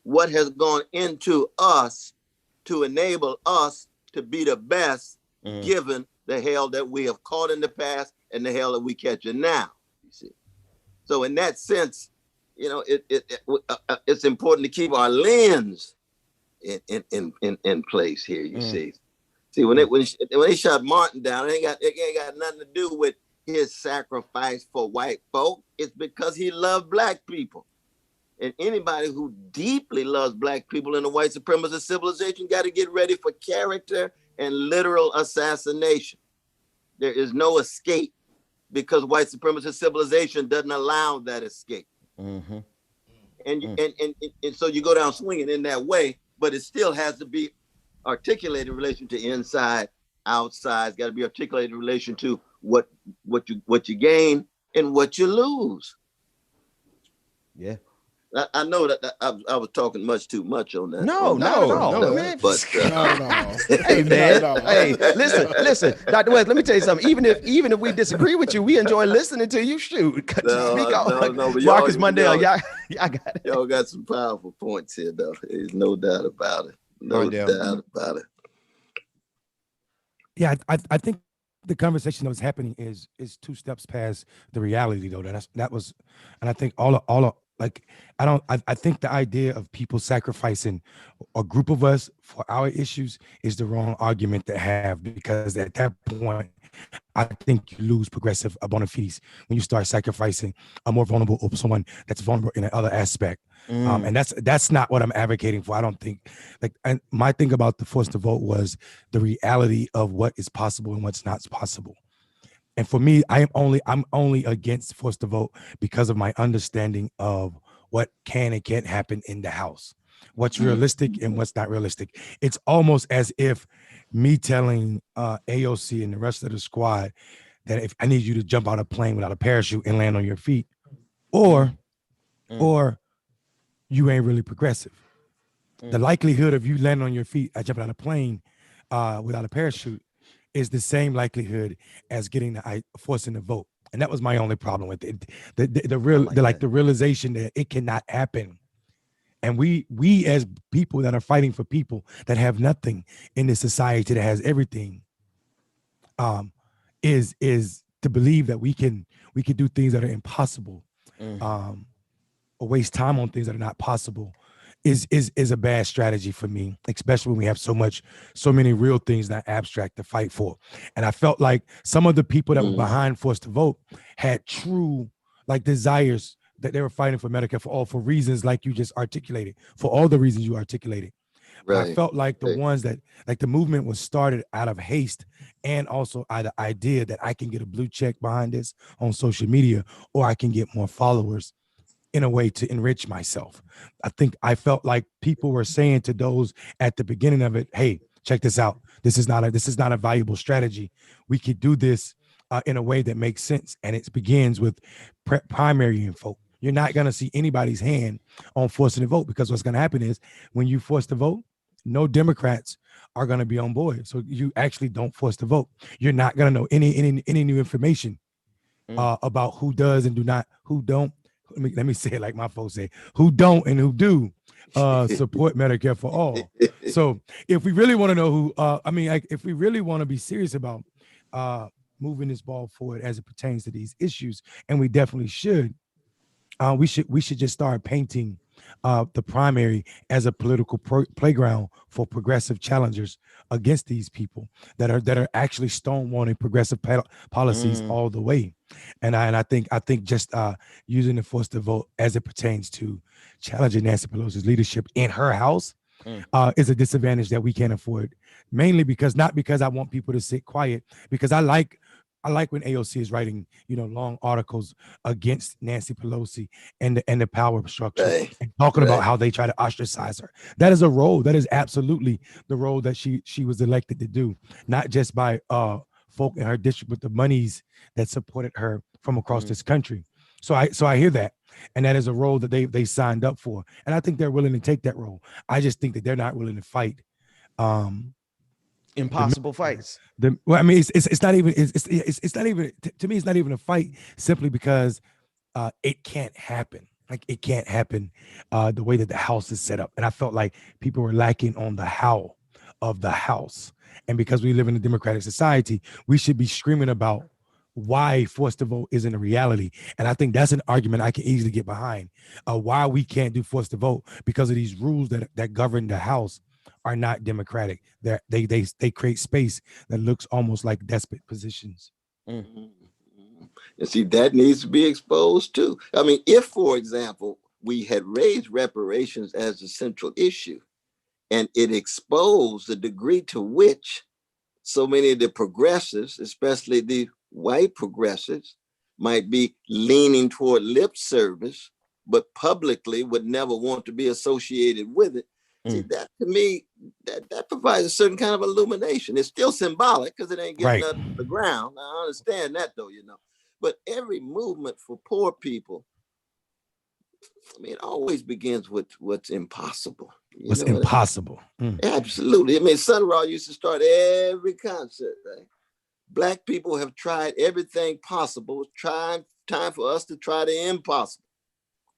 what has gone into us to enable us to be the best, given the hell that we have caught in the past and the hell that we catching now. You see, so in that sense, you know, it's important to keep our lens in place here. You see, when they shot Martin down, it ain't got nothing to do with his sacrifice for white folk. It's because he loved black people. And anybody who deeply loves black people in the white supremacist civilization got to get ready for character and literal assassination. There is no escape, because white supremacist civilization doesn't allow that escape. And so you go down swinging in that way, but it still has to be articulated in relation to inside, outside. It's got to be articulated in relation to what you gain and what you lose. Yeah. I know that I was talking too much on that. No, man. But hey, man. Hey, listen, Dr. West. Let me tell you something. Even if we disagree with you, we enjoy listening to you. Shoot, Marcus Mundell, y'all got it. Y'all got some powerful points here, though. There's no doubt about it. No doubt about it. Yeah, I think the conversation that was happening is 2 steps past the reality, though. That was, and I think I think the idea of people sacrificing a group of us for our issues is the wrong argument to have, because at that point, I think you lose progressive bona fides when you start sacrificing a more vulnerable or someone that's vulnerable in another aspect. And that's not what I'm advocating for. I don't think, and my thing about the force to vote was the reality of what is possible and what's not possible. And for me, I'm only against force to vote because of my understanding of what can and can't happen in the House, what's realistic and what's not realistic. It's almost as if me telling AOC and the rest of the squad that if I need you to jump out of a plane without a parachute and land on your feet, or you ain't really progressive. The likelihood of you landing on your feet, jumping out of a plane without a parachute, is the same likelihood as getting forcing the vote. And that was my only problem with it. The realization that it cannot happen. And we as people that are fighting for people that have nothing in this society that has everything, is to believe that we can do things that are impossible, or waste time on things that are not possible, is a bad strategy for me, especially when we have so many real things that abstract to fight for. And I felt like some of the people that were behind Forced to Vote had true like desires that they were fighting for Medicare for all, for reasons like you just articulated, for all the reasons you articulated. But I felt like the ones that, like, the movement was started out of haste and also out of idea that I can get a blue check behind this on social media, or I can get more followers in a way to enrich myself. I felt like people were saying to those at the beginning of it, hey, check this out. This is not a valuable strategy. We could do this in a way that makes sense. And it begins with primary info. You're not going to see anybody's hand on forcing to vote, because what's going to happen is when you force to vote, no Democrats are going to be on board. So you actually don't force to vote. You're not going to know any new information about who does and do not, who don't. Let me say it like my folks say, who don't and who do support Medicare for all. So if we really want to know who, if we really want to be serious about moving this ball forward as it pertains to these issues, and we definitely should, we should just start painting the primary as a political playground for progressive challengers against these people that are actually stonewalling progressive policies all the way. And I think just using the force to vote as it pertains to challenging Nancy Pelosi's leadership in her house is a disadvantage that we can't afford. Mainly not because I want people to sit quiet, because I like when AOC is writing, long articles against Nancy Pelosi and the power structure, and talking about how they try to ostracize her. That is a role. That is absolutely the role that she was elected to do, not just by folk in her district, but the monies that supported her from across this country. So I hear that, and that is a role that they signed up for, and I think they're willing to take that role. I just think that they're not willing to fight impossible fights. It's not even to me. It's not even a fight, simply because it can't happen. Like, it can't happen the way that the House is set up. And I felt like people were lacking on the how of the House. And because we live in a democratic society, we should be screaming about why forced to vote isn't a reality. And I think that's an argument I can easily get behind. Why we can't do forced to vote, because of these rules that govern the House are not democratic. They create space that looks almost like despot positions. And see, that needs to be exposed too. I mean, if, for example, we had raised reparations as a central issue, and it exposed the degree to which so many of the progressives, especially the white progressives, might be leaning toward lip service, but publicly would never want to be associated with it. See, that to me, that provides a certain kind of illumination. It's still symbolic because it ain't getting nothing to the ground. I understand that, though, But every movement for poor people, I mean, it always begins with what's impossible. What's impossible? Absolutely. I mean, Sun Ra used to start every concert, right? Black people have tried everything possible. Time for us to try the impossible.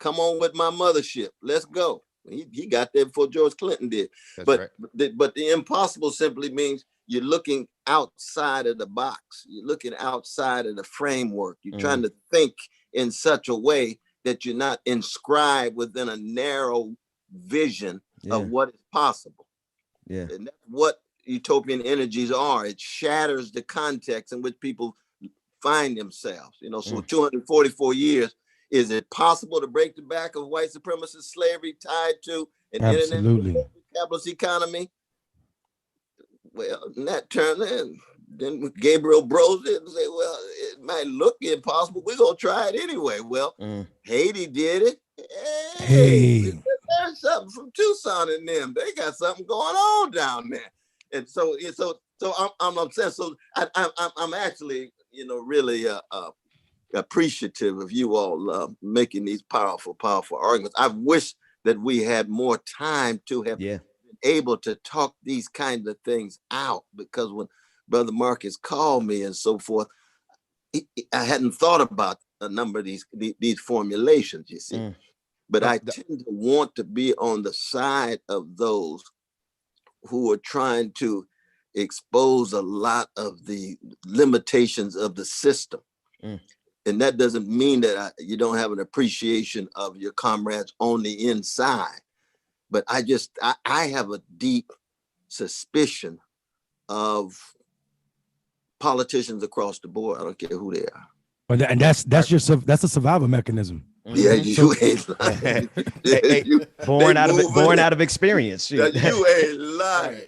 Come on with my mothership. Let's go. He got there before George Clinton did. But the impossible simply means you're looking outside of the box. You're looking outside of the framework. You're trying to think in such a way that you're not inscribed within a narrow vision of what is possible. Yeah. And that's what utopian energies are. It shatters the context in which people find themselves. So 244 years. Is it possible to break the back of white supremacist slavery tied to an international capitalist economy? Well, in that term, then Gabriel Bros did and say, well, it might look impossible. We're going to try it anyway. Well, Haiti did it. Hey, there's something from Tucson in them. They got something going on down there. And so I'm obsessed. So I'm actually, really appreciative of you all making these powerful arguments. I wish that we had more time to have been able to talk these kinds of things out, because when Brother Marcus called me and so forth, I hadn't thought about a number of these formulations, you see. But I tend to want to be on the side of those who are trying to expose a lot of the limitations of the system. And that doesn't mean that you don't have an appreciation of your comrades on the inside. But I have a deep suspicion of politicians across the board. I don't care who they are. And that's a survival mechanism. Yeah, you ain't lying. Born out of experience. You ain't lying.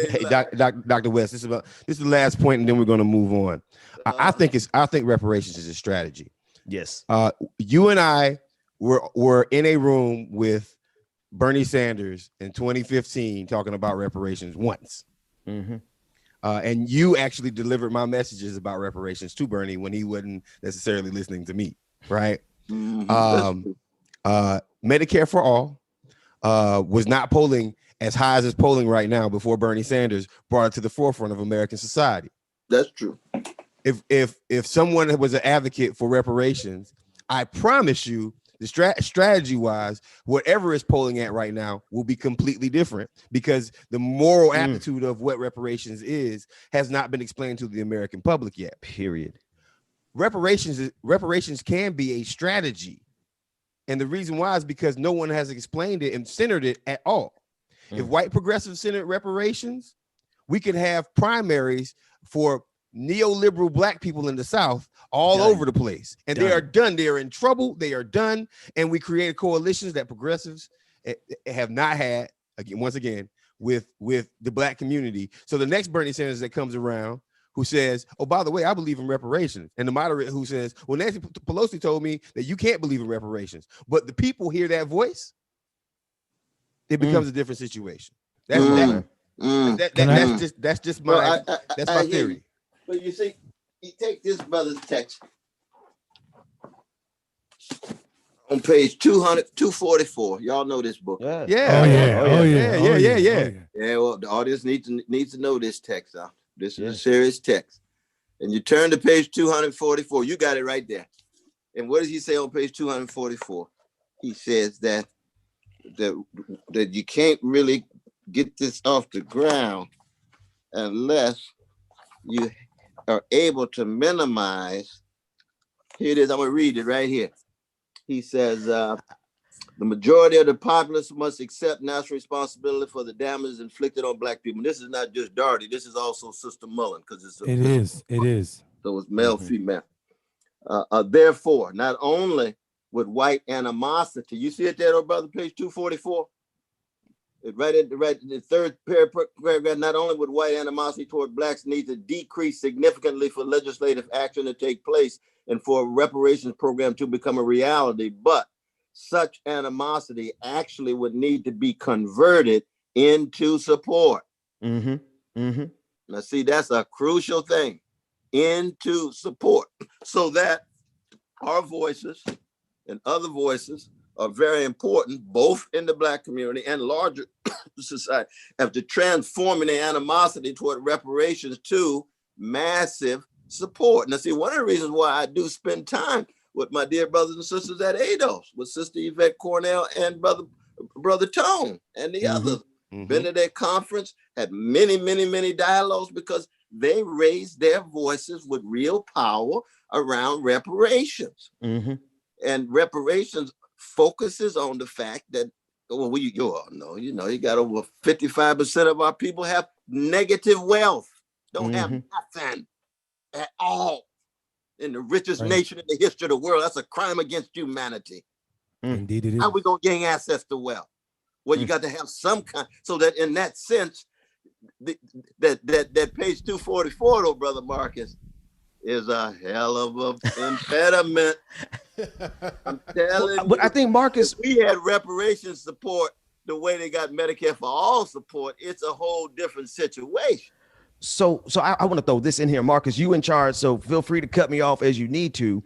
Hey, Dr. West, this is the last point, and then we're going to move on. I think reparations is a strategy. Yes. You and I were in a room with Bernie Sanders in 2015 talking about reparations once. Mm-hmm. And you actually delivered my messages about reparations to Bernie when he wasn't necessarily listening to me, right? Mm-hmm. Medicare for All was not polling as high as it's polling right now before Bernie Sanders brought it to the forefront of American society. That's true. If someone was an advocate for reparations, I promise you, the strategy wise, whatever it's polling at right now will be completely different, because the moral aptitude of what reparations has not been explained to the American public yet. Period. Reparations can be a strategy. And the reason why is because no one has explained it and centered it at all. If white progressives centered reparations, we could have primaries for neoliberal black people in the South all over the place. And they are done. They are in trouble. They are done. And we created coalitions that progressives have not had, once again, with the black community. So the next Bernie Sanders that comes around who says, oh, by the way, I believe in reparations. And the moderate who says, well, Nancy Pelosi told me that you can't believe in reparations. But the people hear that voice, it becomes a different situation. That's just my theory. But you see, you take this brother's text on page 244. Y'all know this book. Yeah. Well, the audience needs to know this text. This is a serious text. And you turn to page 244. You got it right there. And what does he say on page 244? He says that you can't really get this off the ground unless you are able to minimize. Here it is. I'm going to read it right here. He says, the majority of the populace must accept national responsibility for the damages inflicted on black people. And this is not just Doherty. This is also Sister Mullen, because it is. So it's male, female. Therefore, not only with white animosity, you see it there, oh brother, page 244. Right in the third paragraph, not only would white animosity toward blacks need to decrease significantly for legislative action to take place and for a reparations program to become a reality, but such animosity actually would need to be converted into support. Now, see, that's a crucial thing, into support, so that our voices and other voices are very important, both in the black community and larger society, after transforming the animosity toward reparations to massive support. Now, see, one of the reasons why I do spend time with my dear brothers and sisters at ADOS, with Sister Yvette Cornel and Brother Tone and the others, been to their conference, had many dialogues, because they raised their voices with real power around reparations. And reparations focuses on the fact that, well, you all know, you got over 55% of our people have negative wealth, don't have nothing at all. In the richest nation in the history of the world, that's a crime against humanity. Indeed it is. How we gonna gain access to wealth? Well, you got to have some kind, so that in that sense, that page 244, though, Brother Marcus, is a hell of an impediment. I'm telling you. But I think, Marcus, if we had reparations support the way they got Medicare for All support, it's a whole different situation. So I want to throw this in here, Marcus. You in charge, so feel free to cut me off as you need to.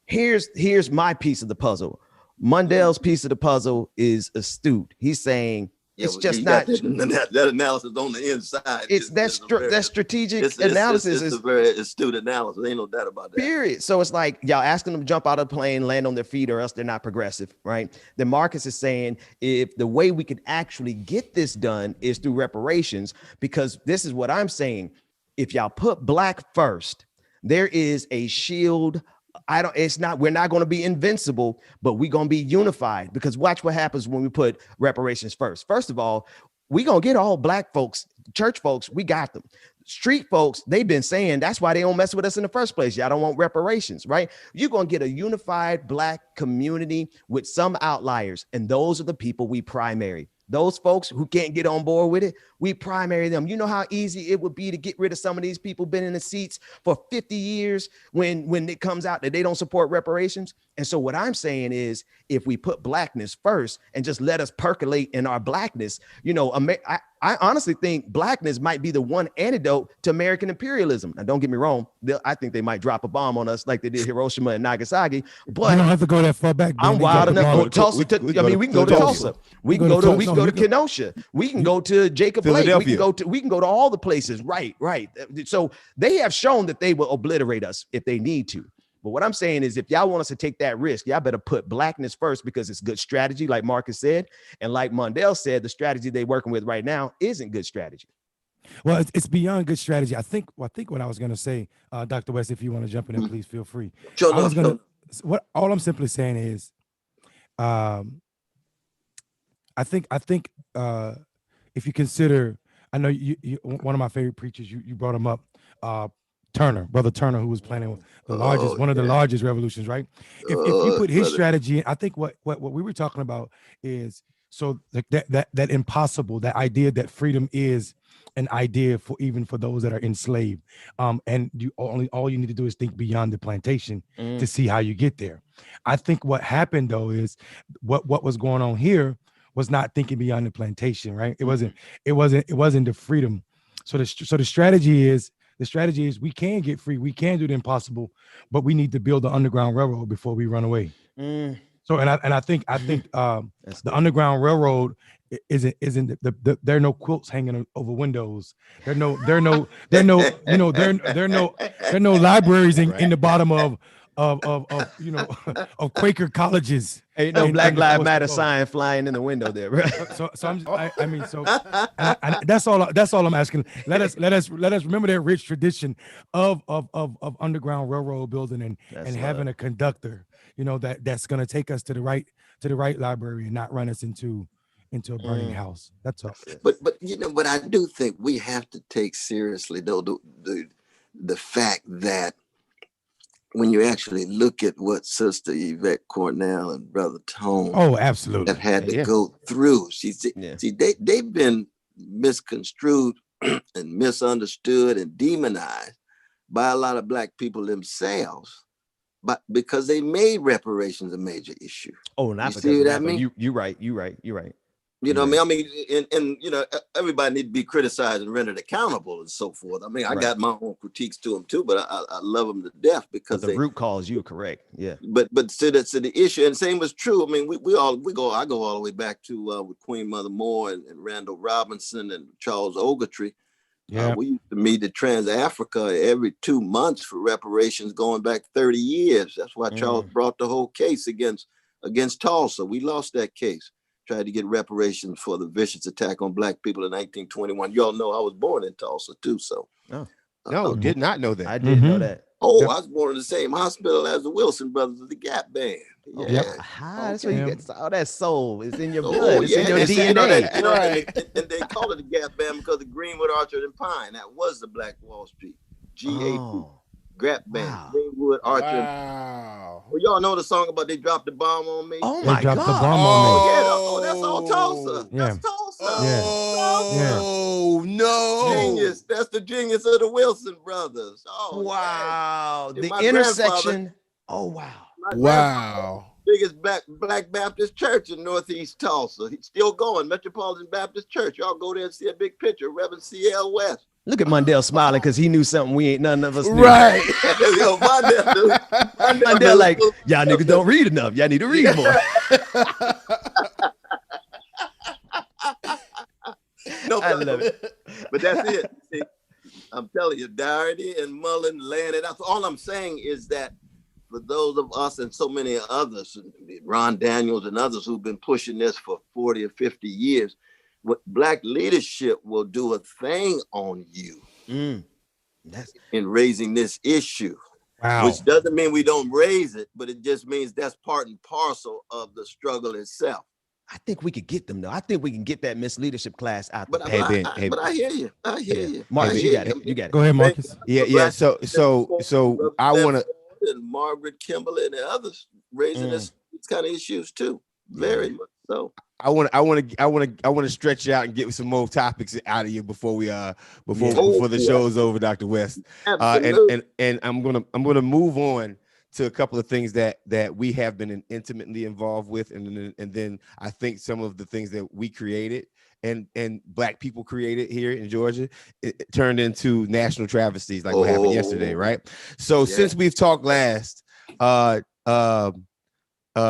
Here's my piece of the puzzle. Mundell's piece of the puzzle is astute. He's saying it's just not that analysis on the inside. It's that strategic analysis. It's a very astute analysis. Ain't no doubt about that. Period. So it's like y'all asking them to jump out of the plane, land on their feet, or else they're not progressive, right? Then Marcus is saying, if the way we could actually get this done is through reparations, because this is what I'm saying. If y'all put black first, there is a shield we're not going to be invincible, but we're going to be unified, because watch what happens when we put reparations first. First of all, we going to get all black folks, church folks, we got them. Street folks, they've been saying that's why they don't mess with us in the first place. Y'all don't want reparations, right? You're going to get a unified black community with some outliers, and those are the people we primary. Those folks who can't get on board with it, we primary them. You know how easy it would be to get rid of some of these people been in the seats for 50 years when it comes out that they don't support reparations. And so what I'm saying is, if we put blackness first and just let us percolate in our blackness, you know, I honestly think blackness might be the one antidote to American imperialism. Now, don't get me wrong. I think they might drop a bomb on us like they did Hiroshima and Nagasaki, but you don't have to go that far back. I'm wild enough. Tulsa. We can go to Tulsa. We can go to Kenosha. We can go to Jacob Lake. We can go to all the places. Right. So they have shown that they will obliterate us if they need to. But what I'm saying is, if y'all want us to take that risk, y'all better put blackness first, because it's good strategy, like Marcus said. And like Mondale said, the strategy they're working with right now isn't good strategy. Well, it's beyond good strategy. I think what I was going to say, Dr. West, if you want to jump in there, please feel free. All I'm simply saying is, I think if you consider, I know you one of my favorite preachers, you brought him up, Brother Turner, who was planning the largest, one of the largest revolutions, right? If you put his strategy in, I think what we were talking about is, so that impossible, that idea that freedom is an idea for those that are enslaved, and all you need to do is think beyond the plantation to see how you get there. I think what happened though is what was going on here was not thinking beyond the plantation, right? It wasn't the freedom. So the strategy is we can get free, we can do the impossible, but we need to build the Underground Railroad before we run away. So I think the Underground Railroad isn't there are no quilts hanging over windows. There are no libraries in the bottom of Quaker colleges. Ain't no Black Lives Matter sign flying in the window there, right? So that's all I'm asking. Let us remember that rich tradition of Underground Railroad building and having a conductor, that's going to take us to the right library and not run us into a burning house. That's all. But I do think we have to take seriously though the fact that when you actually look at what Sister Yvette Cornell and Brother Tone absolutely have had to go through. They've been misconstrued and misunderstood and demonized by a lot of Black people themselves, but because they made reparations a major issue. Oh, not you see what I mean? You're right. You know what I mean? And everybody need to be criticized and rendered accountable and so forth. I mean, I got my own critiques to them too, but I love them to death because the root cause you correct. Yeah. But so that's the issue. And same was true. I mean, I go all the way back to with Queen Mother Moore and Randall Robinson and Charles Ogletree. Yeah. We used to meet at Trans-Africa every 2 months for reparations going back 30 years. That's why Charles brought the whole case against Tulsa. We lost that case. Tried to get reparations for the vicious attack on Black people in 1921. Y'all know I was born in Tulsa too, so. Did not know that. I didn't know that. I was born in the same hospital as the Wilson brothers of the Gap Band. That's where you get all that soul. It's in your blood. It's in your DNA. And they call it the Gap Band because of Greenwood, Orchard, and Pine. That was the Black Wall Street. GAP. Gap Band, Greenwood, Archer. Wow. Well, y'all know the song about they dropped the bomb on me? Oh my God. The bomb on me. That's all Tulsa. Yeah. That's Tulsa. Oh, no. Genius. That's the genius of the Wilson brothers. Oh, wow. The intersection. Oh, wow. Wow. Biggest Black Baptist church in Northeast Tulsa. He's still going. Metropolitan Baptist Church. Y'all go there and see a big picture. Reverend C.L. West. Look at Mondale smiling because he knew something none of us knew. Right. Mondale like, y'all niggas don't read enough. Y'all need to read more. No, I love it. But that's it. See, I'm telling you, Doherty and Mullen laying it out. All I'm saying is that for those of us and so many others, Ron Daniels and others who've been pushing this for 40 or 50 years, what Black leadership will do a thing on you in raising this issue. Wow. Which doesn't mean we don't raise it, but it just means that's part and parcel of the struggle itself. I think we could get them though. I think we can get that Miss Leadership class out. But I hear you. I hear you. Marcus, you got it. You got it. Go ahead, Marcus. Yeah. So I want to. And Margaret Kimberly and the others raising these kind of issues too. Very much so. I want to stretch you out and get some more topics out of you before the show's over, Dr. West. And I'm gonna move on to a couple of things that we have been intimately involved with, and then I think some of the things that we created and Black people created here in Georgia, it turned into national travesties like what happened yesterday, right? So since we've talked last,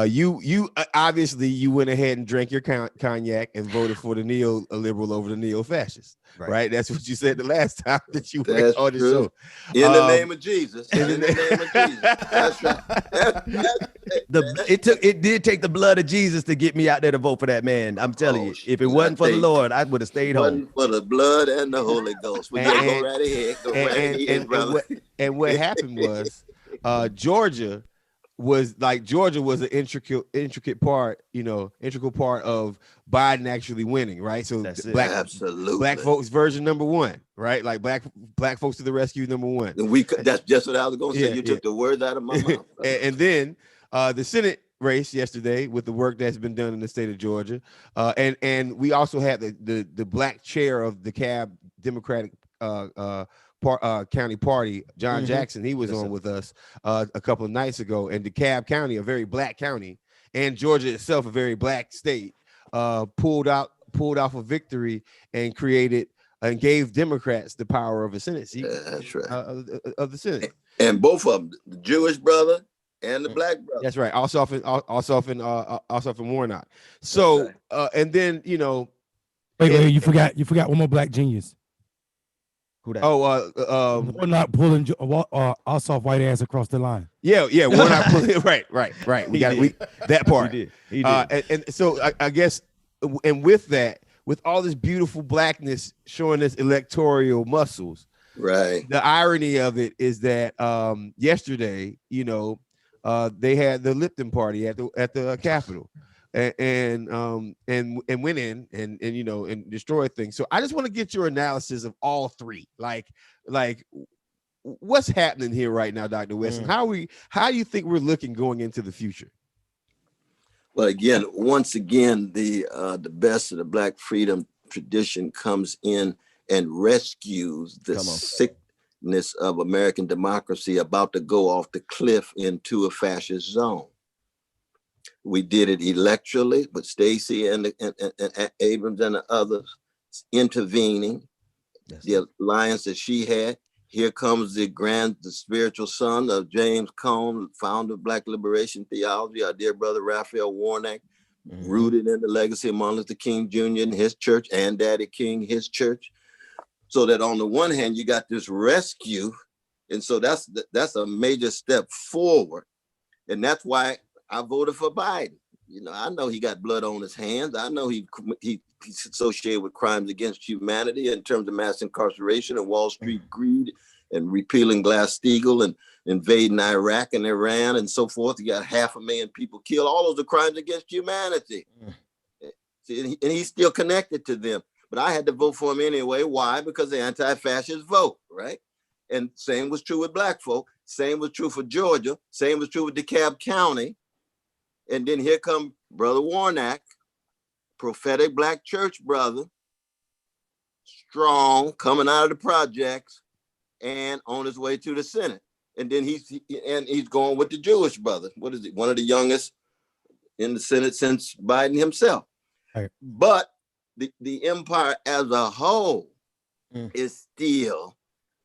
you obviously you went ahead and drank your cognac and voted for the neoliberal over the neo-fascist, right? That's what you said the last time that you went on the show. In the name of Jesus. In the name of Jesus. That's right. It did take the blood of Jesus to get me out there to vote for that man. I'm telling you, if it wasn't for the Lord, I would have stayed home. For the blood and the Holy Ghost. Go right ahead. Go right ahead, brother. And what happened was Georgia was an intricate part, integral part of Biden actually winning, right? So black folks version number one, right? Like black folks to the rescue number one. And that's just what I was going to say. You took the words out of my mouth. and then the Senate race yesterday with the work that's been done in the state of Georgia, and we also had the black chair of the DeKalb Democratic County Party, John Jackson. He was on with us a couple of nights ago, and DeKalb County, a very black county, and Georgia itself, a very black state, pulled off a victory and created and gave Democrats the power of a Senate seat. That's right. Of the Senate, and both of them, the Jewish brother and the black brother. That's right. Also in Warnock. So right. And then wait, you forgot one more black genius. Who that? We're not pulling Ossoff white ass across the line. Yeah. We're not pulling. Right. We got that part. He did. And so I guess, and with that, with all this beautiful blackness showing us electoral muscles, right? The irony of it is that yesterday, they had the Lipton party at the Capitol. And went in and destroyed things. So I just want to get your analysis of all three. Like what's happening here right now, Dr. West? And how do you think we're looking going into the future? Well, once again, the best of the Black freedom tradition comes in and rescues the sickness of American democracy about to go off the cliff into a fascist zone. We did it electorally with Stacey and Abrams and the others intervening. The alliance that she had. Here comes the spiritual son of James Cone, founder of Black Liberation Theology, our dear brother Raphael Warnock, rooted in the legacy of Martin Luther King Jr. and his church, and Daddy King, his church. So that on the one hand, you got this rescue. And so that's a major step forward. And that's why I voted for Biden. I know he got blood on his hands. I know he's associated with crimes against humanity in terms of mass incarceration and Wall Street greed and repealing Glass-Steagall and invading Iraq and Iran and so forth. You got 500,000 people killed. All those are crimes against humanity. And he's still connected to them. But I had to vote for him anyway. Why? Because the anti-fascist vote, right? And same was true with Black folk. Same was true for Georgia. Same was true with DeKalb County. And then here come Brother Warnock, prophetic Black church brother, strong, coming out of the projects and on his way to the Senate. And then he's going with the Jewish brother. What is it? One of the youngest in the Senate since Biden himself. Right. But the empire as a whole is still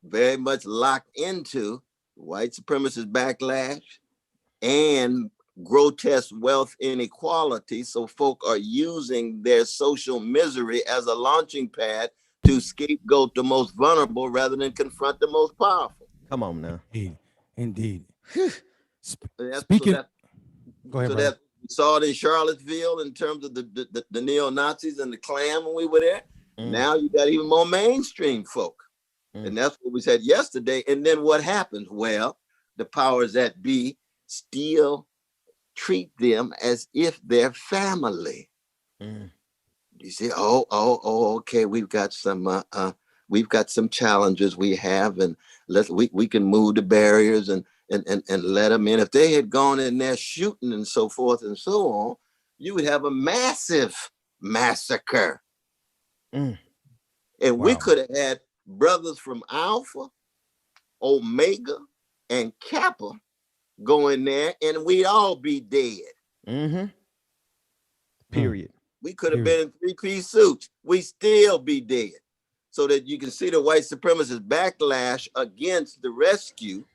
very much locked into white supremacist backlash and grotesque wealth inequality. So folk are using their social misery as a launching pad to scapegoat the most vulnerable rather than confront the most powerful. Come on now. Indeed. Speaking, go ahead. So we saw it in Charlottesville in terms of the neo-Nazis and the Klan when we were there. Now you got even more mainstream folk. And that's what we said yesterday. And then what happens? Well, the powers that be still treat them as if they're family. You say, okay, we've got some challenges we have, and we can move the barriers and let them in. If they had gone in there shooting and so forth and so on, you would have a massive massacre. And we could have had brothers from Alpha, Omega, and Kappa go in there, and we'd all be dead. Period. We could have been in three-piece suits. We still be dead. So that you can see the white supremacist backlash against the rescue,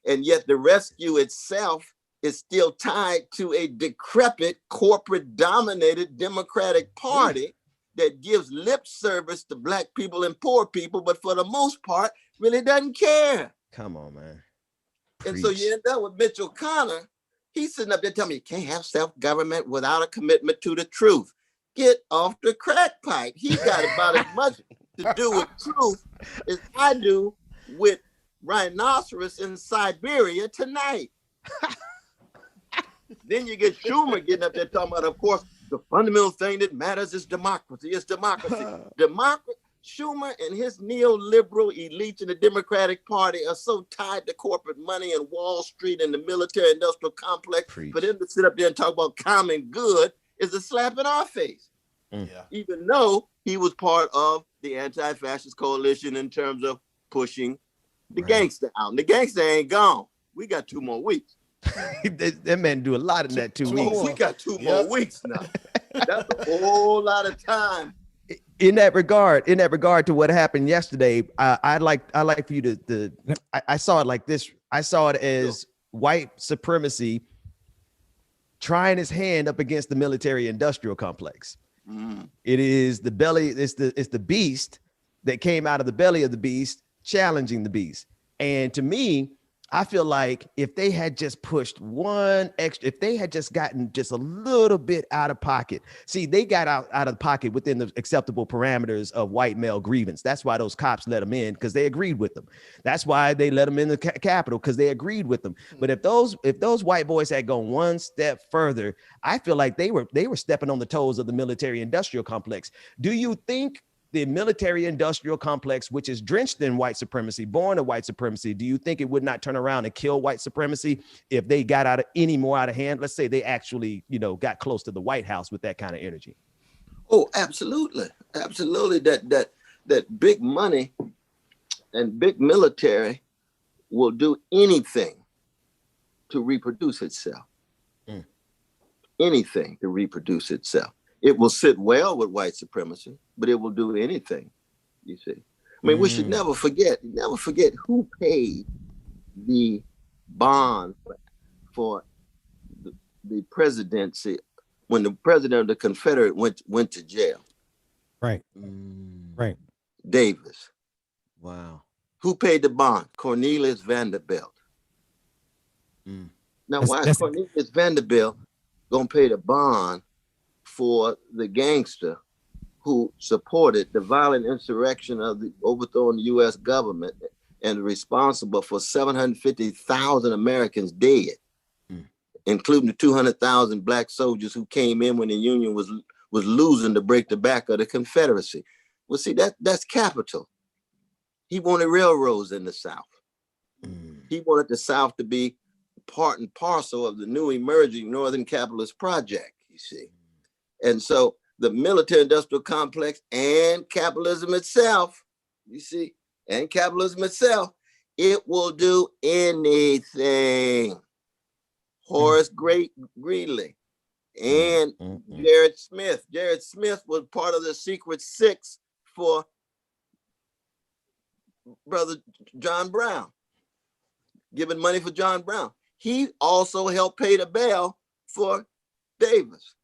and yet the rescue itself is still tied to a decrepit, corporate-dominated Democratic Party that gives lip service to Black people and poor people, but for the most part, really doesn't care. Come on, man. And so you end up with Mitch O'Connor. He's sitting up there telling me you can't have self-government without a commitment to the truth. Get off the crack pipe. He got about as much to do with truth as I do with rhinoceros in Siberia tonight. Then you get Schumer getting up there talking about, of course, the fundamental thing that matters is democracy. It's democracy. Schumer and his neoliberal elites in the Democratic Party are so tied to corporate money and Wall Street and the military-industrial complex. For them to sit up there and talk about common good is a slap in our face. Even though he was part of the anti-fascist coalition in terms of pushing the gangster out. And the gangster ain't gone. We got 2 more weeks. That man do a lot in that 2 weeks. We got 2 more weeks now. That's a whole lot of time. In that regard to what happened yesterday, I'd like for you to I saw it like this. I saw it as white supremacy trying his hand up against the military industrial complex. It is the belly, it's the beast that came out of the belly of the beast challenging the beast. And to me, I feel like if they had just pushed if they had just gotten just a little bit out of pocket. See, they got out of pocket within the acceptable parameters of white male grievance. That's why those cops let them in, because they agreed with them. That's why they let them in the Capitol, because they agreed with them. But if those white boys had gone one step further, I feel like they were stepping on the toes of the military industrial complex. Do you think the military industrial complex, which is drenched in white supremacy, born of white supremacy, do you think it would not turn around and kill white supremacy if they got any more out of hand? Let's say they actually, got close to the White House with that kind of energy. Oh, absolutely. Absolutely. That big money and big military will do anything to reproduce itself. Anything to reproduce itself. It will sit well with white supremacy, but it will do anything, you see. I mean, we should never forget who paid the bond for the presidency when the president of the Confederate went to jail. Right. Right. Davis. Wow. Who paid the bond? Cornelius Vanderbilt. Now, why is Cornelius Vanderbilt gonna pay the bond for the gangster who supported the violent insurrection of the overthrowing the U.S. government and responsible for 750,000 Americans dead, including the 200,000 Black soldiers who came in when the Union was losing to break the back of the Confederacy? Well, see, that's capital. He wanted railroads in the South. He wanted the South to be part and parcel of the new emerging Northern capitalist project, you see. And so the military industrial complex and capitalism itself, you see, it will do anything. Horace Greeley and Jared Smith. Jared Smith was part of the Secret Six for Brother John Brown, giving money for John Brown. He also helped pay the bail for Davis.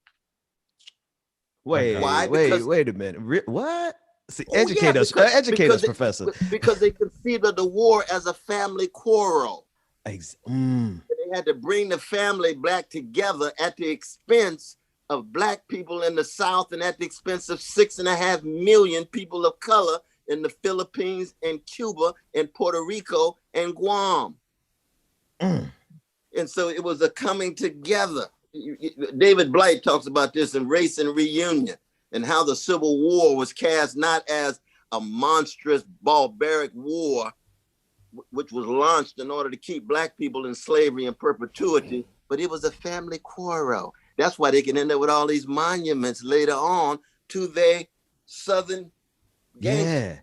Wait a minute. What? See, educate us, Professor. Because they considered the war as a family quarrel. And they had to bring the family back together at the expense of Black people in the South and at the expense of 6.5 million people of color in the Philippines and Cuba and Puerto Rico and Guam. And so it was a coming together. David Blight talks about this in Race and Reunion, and how the Civil War was cast not as a monstrous, barbaric war, which was launched in order to keep Black people in slavery in perpetuity, but it was a family quarrel. That's why they can end up with all these monuments later on to their Southern gangsters,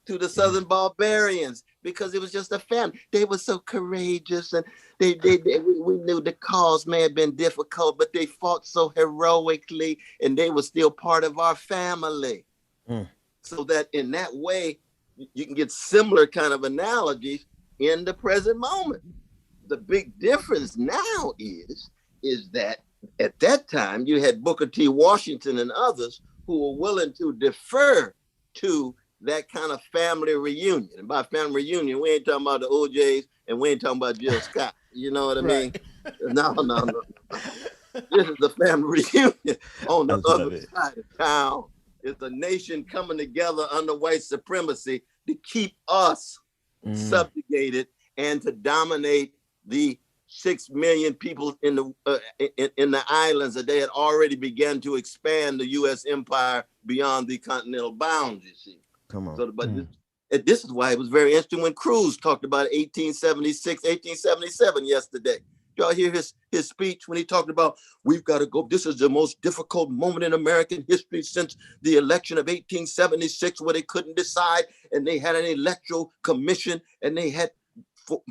to the Southern barbarians, because it was just a family. They were so courageous, and we knew the cause may have been difficult, but they fought so heroically, and they were still part of our family. So that in that way, you can get similar kind of analogies in the present moment. The big difference now is that at that time you had Booker T. Washington and others who were willing to defer to that kind of family reunion. And by family reunion, we ain't talking about the OJs and we ain't talking about Jill Scott. You know what I mean? No. This is the family reunion on the other side of town. It's a nation coming together under white supremacy to keep us subjugated and to dominate the 6 million people in the islands that they had already begun to expand the U.S. empire beyond the continental bounds, you see. Come on. So, but this is why it was very interesting when Cruz talked about 1876, 1877 yesterday. Y'all hear his speech when he talked about, we've got to go. This is the most difficult moment in American history since the election of 1876, where they couldn't decide, and they had an electoral commission, and they had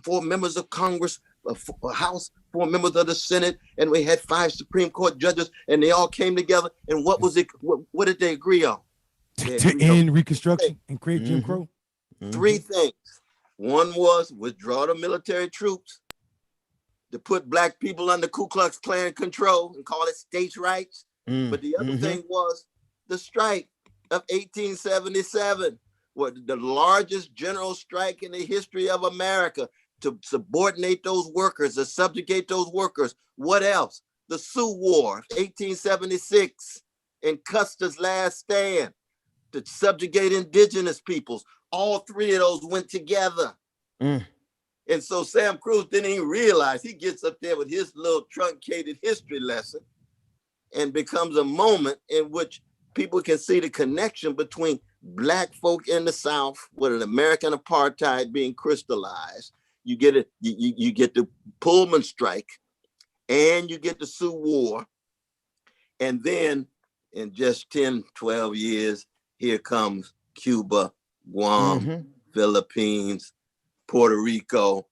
four members of Congress, a House, 4 members of the Senate, and we had 5 Supreme Court judges, and they all came together. And what was it? What did they agree on? To end Reconstruction and create Jim Crow? 3 things. One was withdraw the military troops, to put Black people under Ku Klux Klan control and call it states' rights. But the other thing was the strike of 1877, was the largest general strike in the history of America, to subordinate those workers, to subjugate those workers. What else? The Sioux War of 1876 and Custer's Last Stand, to subjugate indigenous peoples. All 3 of those went together. And so Sam Cruz didn't even realize, he gets up there with his little truncated history lesson and becomes a moment in which people can see the connection between Black folk in the South with an American apartheid being crystallized. You get it, you get the Pullman strike, and you get the Sioux War. And then in just 10, 12 years, here comes Cuba, Guam, Philippines, Puerto Rico,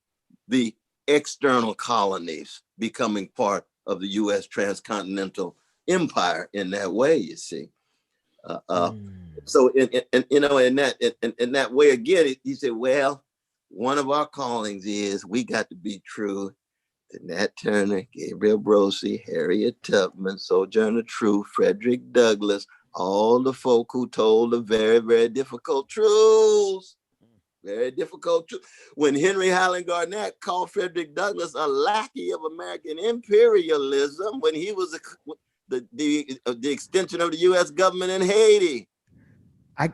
the external colonies becoming part of the U.S. transcontinental empire in that way, you see. So in that way, again, he said, well, one of our callings is we got to be true to Nat Turner, Gabriel Brosi, Harriet Tubman, Sojourner Truth, Frederick Douglass, all the folk who told the very, very difficult truths. Very difficult. When Henry Highland Garnett called Frederick Douglass a lackey of American imperialism when he was the extension of the U.S. government in Haiti.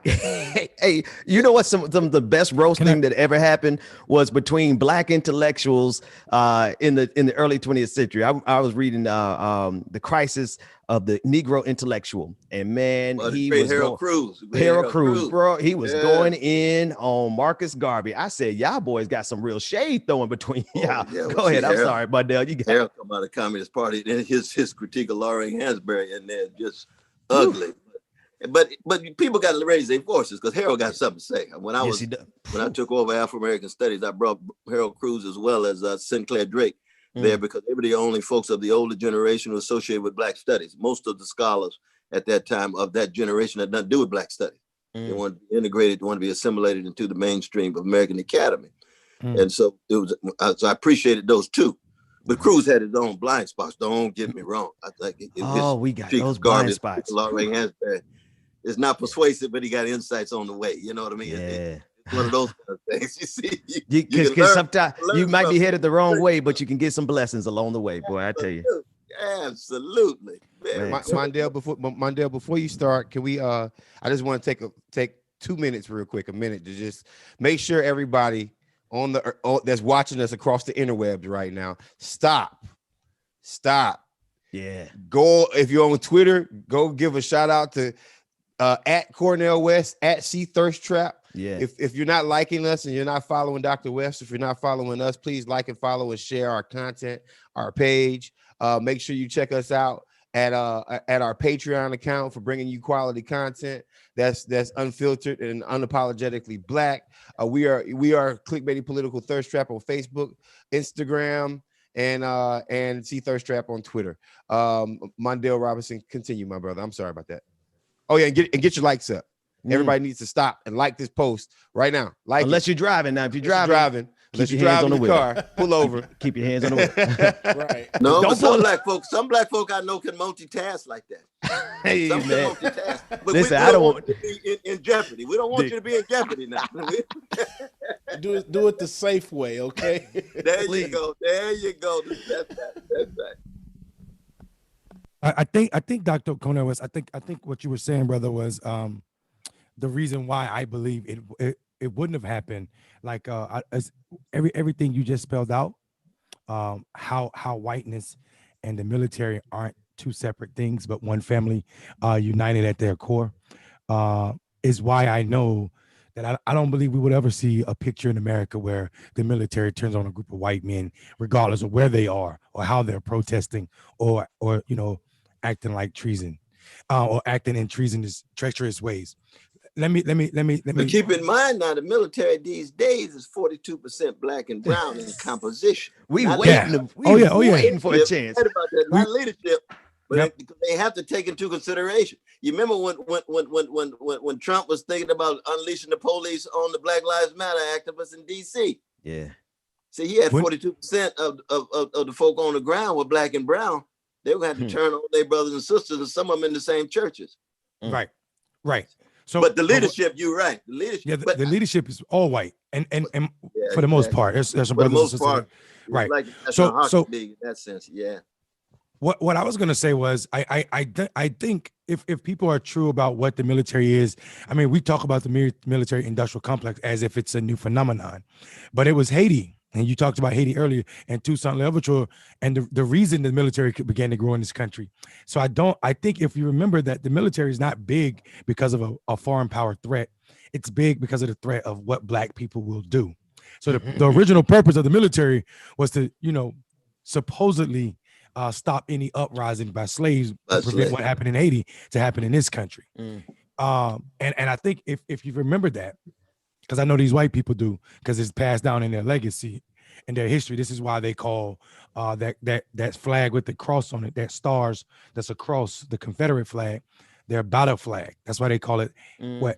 Hey, you know what? Some of the best roasting that ever happened was between Black intellectuals in the early 20th century. I was reading The Crisis of the Negro Intellectual, and man, he was Harold Cruz, bro. He was going in on Marcus Garvey. I said, y'all boys got some real shade throwing between y'all. Go ahead. I'm sorry, Bardell. You got Harold come out of the Communist Party, and his critique of Loring Hansberry in there just ugly. But people got to raise their voices because Harold got something to say. When I took over Afro-American Studies, I brought Harold Cruz as well as Sinclair Drake there because they were the only folks of the older generation who associated with Black studies. Most of the scholars at that time of that generation had nothing to do with Black studies. They wanted to be integrated, they wanted to be assimilated into the mainstream of American Academy. And so it was. So I appreciated those two. But Cruz had his own blind spots. Don't get me wrong. I think we got those blind spots. Loring Hansberry is not persuasive, but he got insights on the way. You know what I mean? Yeah. It's one of those kind of things. You see, because sometimes you might be headed the wrong way, but you can get some blessings along the way, boy. I tell you. Absolutely. Mondale, before you start, can we? I just want to take 2 minutes, real quick, a minute to just make sure everybody that's watching us across the interwebs right now, stop. Yeah. Go, if you're on Twitter, go give a shout out to at Cornel West, at C Thirst Trap. Yeah. If you're not liking us and you're not following Dr. West, if you're not following us, please like and follow and share our content, our page. Make sure you check us out at our Patreon account for bringing you quality content that's unfiltered and unapologetically Black. We are Clickbaity Political Thirst Trap on Facebook, Instagram, and C Thirst Trap on Twitter. Mondale Robinson, continue, my brother. I'm sorry about that. Oh yeah, and get your likes up. Everybody needs to stop and like this post right now. Like, unless you're driving. Now, if you're driving, keep your hands on the car. Pull over. Keep your hands on the wheel. Right. No, but some black folk I know can multitask like that. Hey, Some can man. multitask. But Listen, we I don't want you to be in jeopardy. We don't want you to be in jeopardy now. Do it the safe way, okay? There you go. That's right. I think Dr. Cornel West, I think what you were saying, brother, was the reason why I believe it wouldn't have happened. Like everything you just spelled out, how whiteness and the military aren't two separate things, but one family, united at their core, is why I know that I don't believe we would ever see a picture in America where the military turns on a group of white men, regardless of where they are or how they're protesting or acting like treason, or acting in treacherous ways. Let me. But keep in mind now, the military these days is 42% Black and brown in composition. We Not waiting. Waiting for a chance. About that, not leadership, but they have to take into consideration. You remember when Trump was thinking about unleashing the police on the Black Lives Matter activists in D.C. Yeah. See, he had 42% of the folk on the ground were Black and brown. They would have to turn on their brothers and sisters, and some of them in the same churches. Right. So, but the leadership, you're right. The leadership, yeah, the leadership is all white, and for the most part, there's some brothers and sisters. Right. Like so in that sense, yeah. What I was gonna say was I think if people are true about what the military is, I mean, we talk about the military industrial complex as if it's a new phenomenon, but it was Haiti. And you talked about Haiti earlier and Toussaint Louverture and the reason the military began to grow in this country. So I think if you remember that the military is not big because of a foreign power threat, it's big because of the threat of what Black people will do. So the original purpose of the military was to, supposedly stop any uprising by slaves to prevent what happened in Haiti to happen in this country. And I think if you remember that, because I know these white people do, because it's passed down in their legacy and their history. This is why they call that flag with the cross on it, that stars that's across the Confederate flag, their battle flag. That's why they call it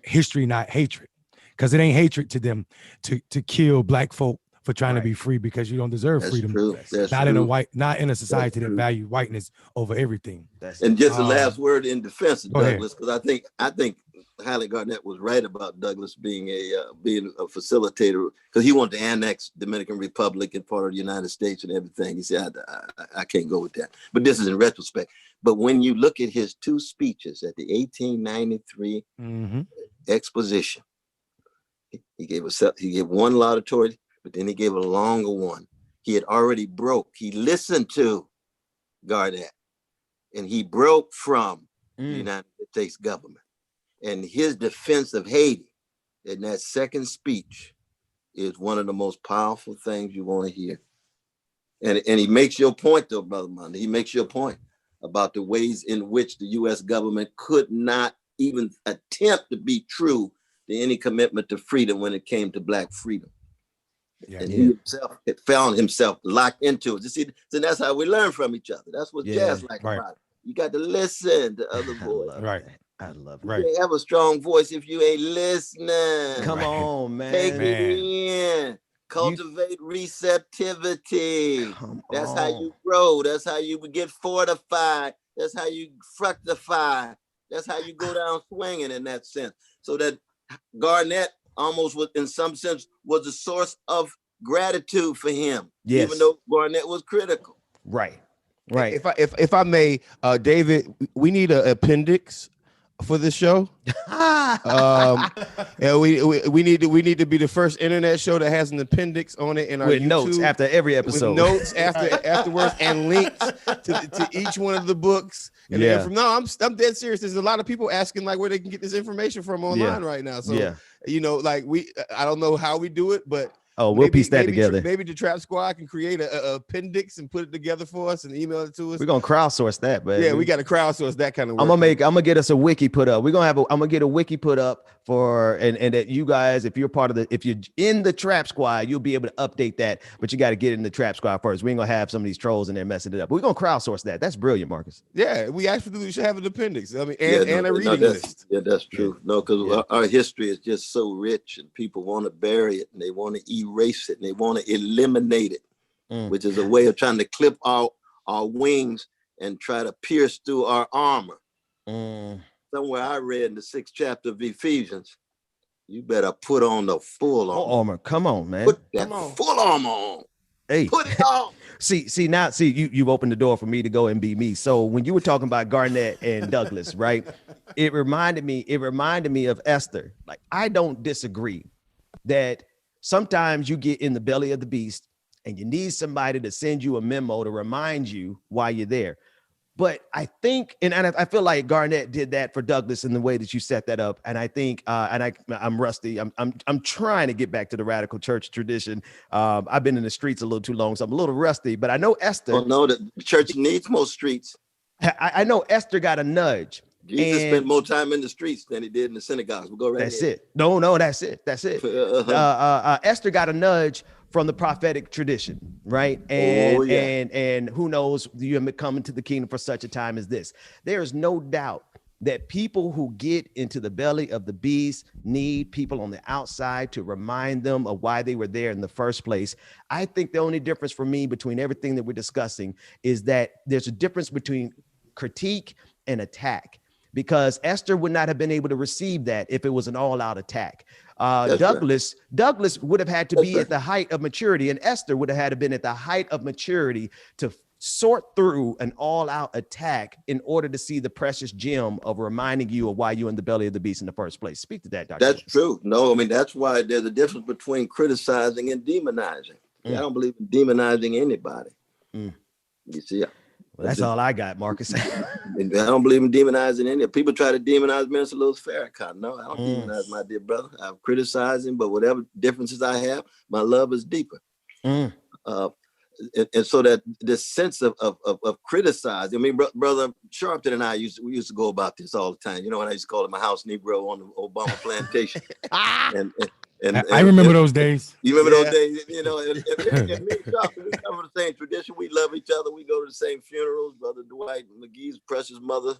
history, not hatred, because it ain't hatred to them to kill Black folk for trying to be free because you don't deserve freedom. Not in a society that value whiteness over everything. And just the last word in defense of Douglas, because I think Halle Garnett was right about Douglas being a facilitator, because he wanted to annex Dominican Republic and part of the United States and everything. He said, I can't go with that. But this is in retrospect. But when you look at his two speeches at the 1893 exposition, he gave one laudatory, but then he gave a longer one. He had already broke. He listened to Garnett, and he broke from the United States government. And his defense of Haiti in that second speech is one of the most powerful things you want to hear. And he makes your point, though, Brother Monday. He makes your point about the ways in which the U.S. government could not even attempt to be true to any commitment to freedom when it came to Black freedom. And he himself had found himself locked into it. You see, so that's how we learn from each other. That's what jazz like about it. You got to listen to other voices. I love it. You can't have a strong voice if you ain't listening. Come on, man. Take it in. Cultivate receptivity. That's how you grow. That's how you get fortified. That's how you fructify. That's how you go down swinging in that sense. So that Garnett almost was, in some sense, was a source of gratitude for him, even though Garnett was critical. Right. If I may, David, we need an appendix for this show. Yeah, we need to be the first internet show that has an appendix on it in our with YouTube, notes after every episode. with notes afterwards and links to each one of the books. And Yeah. from now, I'm dead serious. There's a lot of people asking like where they can get this information from online right now. So you know, like I don't know how we do it, but we'll piece that together. Maybe the Trap Squad can create a appendix and put it together for us and email it to us. We're gonna crowdsource that, but yeah, we got to crowdsource that kind of work. I'm gonna get us a wiki put up. I'm gonna get a wiki put up for and that you guys, if you're in the Trap Squad, you'll be able to update that, but you got to get in the Trap Squad first. We ain't gonna have some of these trolls in there messing it up. We're gonna crowdsource that. That's brilliant, Marcus. Yeah, we absolutely should have an appendix. I mean, and a reading list. Yeah, that's true. No, because our history is just so rich, and people want to bury it, and they want to erase it, and they want to eliminate it, which is a way of trying to clip our wings and try to pierce through our armor. Somewhere I read in the 6th chapter of Ephesians, you better put on the full armor. Come on, man. Put that full armor on. Hey, put it on. See, you've opened the door for me to go and be me. So when you were talking about Garnett and Douglas, right? It reminded me of Esther. Like, I don't disagree that sometimes you get in the belly of the beast and you need somebody to send you a memo to remind you why you're there. But I think, and I feel like Garnett did that for Douglas in the way that you set that up. And I think, I'm rusty. I'm trying to get back to the radical church tradition. I've been in the streets a little too long, so I'm a little rusty. But I know Esther. Oh no, the church needs more streets. I know Esther got a nudge. Jesus spent more time in the streets than he did in the synagogues. We'll go right That's ahead. it. No, that's it. Esther got a nudge from the prophetic tradition, right? And who knows, you have come into the kingdom for such a time as this. There is no doubt that people who get into the belly of the beast need people on the outside to remind them of why they were there in the first place. I think the only difference for me between everything that we're discussing is that there's a difference between critique and attack, because Esther would not have been able to receive that if it was an all-out attack. Douglas would have had to be at the height of maturity, and Esther would have had to been at the height of maturity to sort through an all-out attack in order to see the precious gem of reminding you of why you're in the belly of the beast in the first place. Speak to that, Dr. That's true. No, I mean, that's why there's a difference between criticizing and demonizing. I don't believe in demonizing anybody. You see, well, that's all I got, Marcus. I don't believe in demonizing any. People try to demonize Minister Louis Farrakhan. No, I don't demonize my dear brother. I've criticized him, but whatever differences I have, my love is deeper. And so that this sense of criticizing. I mean, brother Sharpton and I we used to go about this all the time. You know, when I used to call him a house Negro on the Obama plantation. And I remember those days. You remember those days, you know, and me and Sharpton, we come from the same tradition. We love each other. We go to the same funerals. Brother Dwight McGee's precious mother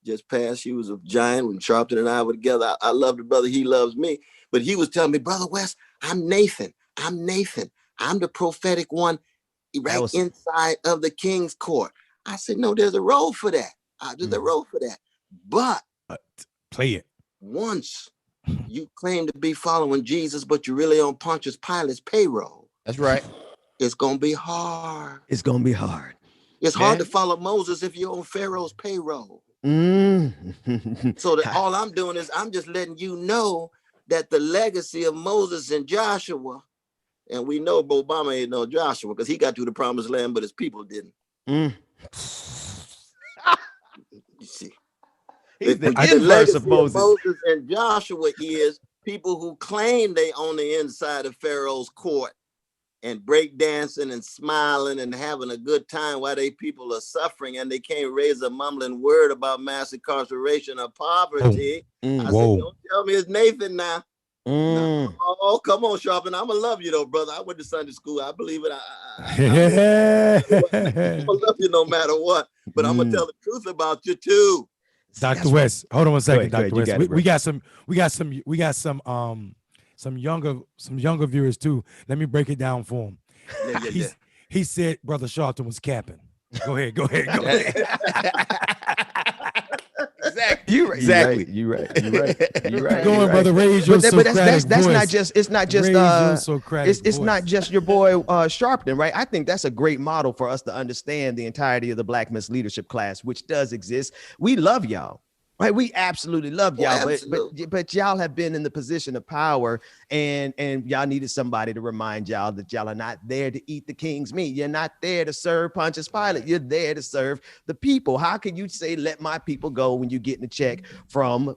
just passed. She was a giant when Sharpton and I were together. I love the brother. He loves me. But he was telling me, Brother West, I'm Nathan. I'm the prophetic one inside of the king's court. I said, no, there's a role for that. There's a role for that. But play it. Once you claim to be following Jesus, but you're really on Pontius Pilate's payroll. That's right. It's going to be hard. It's going to be hard. It's hard to follow Moses if you're on Pharaoh's payroll. So that all I'm doing is I'm just letting you know that the legacy of Moses and Joshua, and we know Obama ain't no Joshua because he got to the promised land, but his people didn't. You see. The legacy of Moses and Joshua is people who claim they on the inside of Pharaoh's court and break dancing and smiling and having a good time while they people are suffering, and they can't raise a mumbling word about mass incarceration or poverty. I said, don't tell me it's Nathan now. No. Oh, come on, Sharpton. I'm gonna love you though, brother. I went to Sunday school. I believe it. I'm gonna love you no matter what. But I'm gonna tell the truth about you too. Dr. West, hold on one second, Dr. West. We got some younger viewers too. Let me break it down for him. He said Brother Sharpton was capping. Go ahead. Exactly. You're right. Go on, brother. Raise your Socratic voice. That's not just. It's not just. It's not just your boy Sharpton, right? I think that's a great model for us to understand the entirety of the Black Men's Leadership class, which does exist. We love y'all. Right, we absolutely love y'all, absolutely. but y'all have been in the position of power, and y'all needed somebody to remind y'all that y'all are not there to eat the king's meat. You're not there to serve Pontius Pilate. You're there to serve the people. How can you say let my people go when you're getting a check from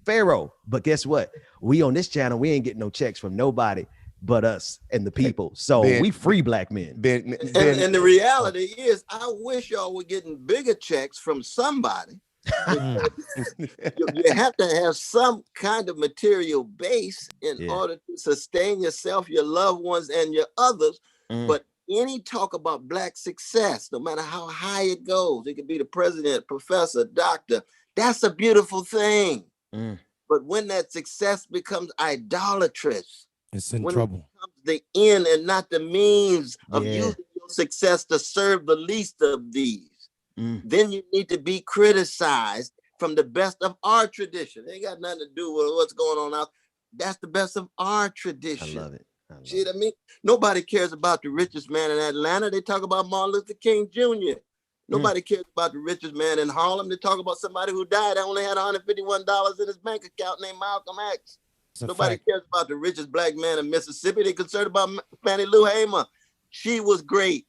Pharaoh? But guess what? We on this channel, we ain't getting no checks from nobody but us and the people. So we free black men. And the reality is, I wish y'all were getting bigger checks from somebody. You have to have some kind of material base in order to sustain yourself, your loved ones, and your others. But any talk about black success, no matter how high it goes, it could be the president, professor, doctor, that's a beautiful thing. But when that success becomes idolatrous, it's in when trouble. It becomes the end and not the means of using your success to serve the least of these, then you need to be criticized from the best of our tradition. It ain't got nothing to do with what's going on out. That's the best of our tradition. I love it. See what I mean? Nobody cares about the richest man in Atlanta. They talk about Martin Luther King Jr. Nobody cares about the richest man in Harlem. They talk about somebody who died and only had $151 in his bank account named Malcolm X. Nobody cares about the richest black man in Mississippi. They're concerned about Fannie Lou Hamer. She was great.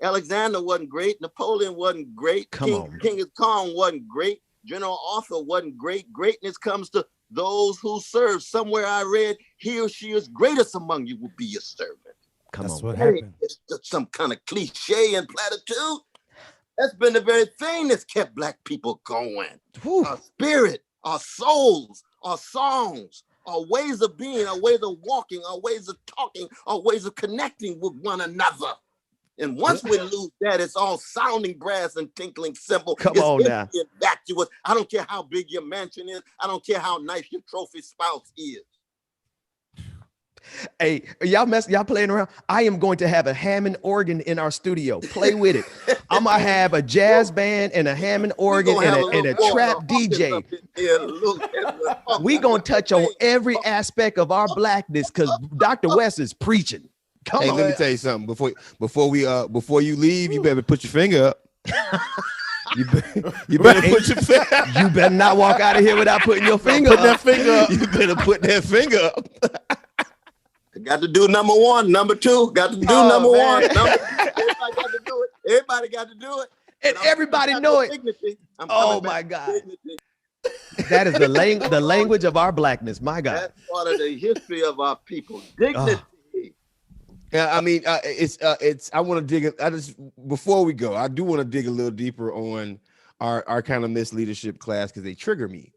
Alexander wasn't great. Napoleon wasn't great. King Kong wasn't great. General Arthur wasn't great. Greatness comes to those who serve. Somewhere I read, he or she is greatest among you will be your servant. That's what happened. It's just some kind of cliche and platitude. That's been the very thing that's kept black people going. Our spirit, our souls, our songs, our ways of being, our ways of walking, our ways of talking, our ways of connecting with one another. And once we lose that, it's all sounding brass and tinkling cymbal. Come on now. Vacuous. I don't care how big your mansion is. I don't care how nice your trophy spouse is. Hey, y'all playing around. I am going to have a Hammond organ in our studio. Play with it. I'm gonna have a jazz band and a Hammond organ and a trap DJ. We gonna touch on every aspect of our blackness because Dr. West is preaching. Hey, let me tell you something. Before you leave, you better put your finger up. You better put your finger up. You better not walk out of here without putting your finger up. Put that finger up. You better put that finger up. Got to do number one, number two. Got to do number one. Everybody got to do it. Everybody got to do it. And everybody know it. Oh my God. That is the language of our blackness. My God. That's part of the history of our people. Dignity. Yeah, I mean, it's. I want to dig. Before we go, I do want to dig a little deeper on our kind of misleadership class because they trigger me.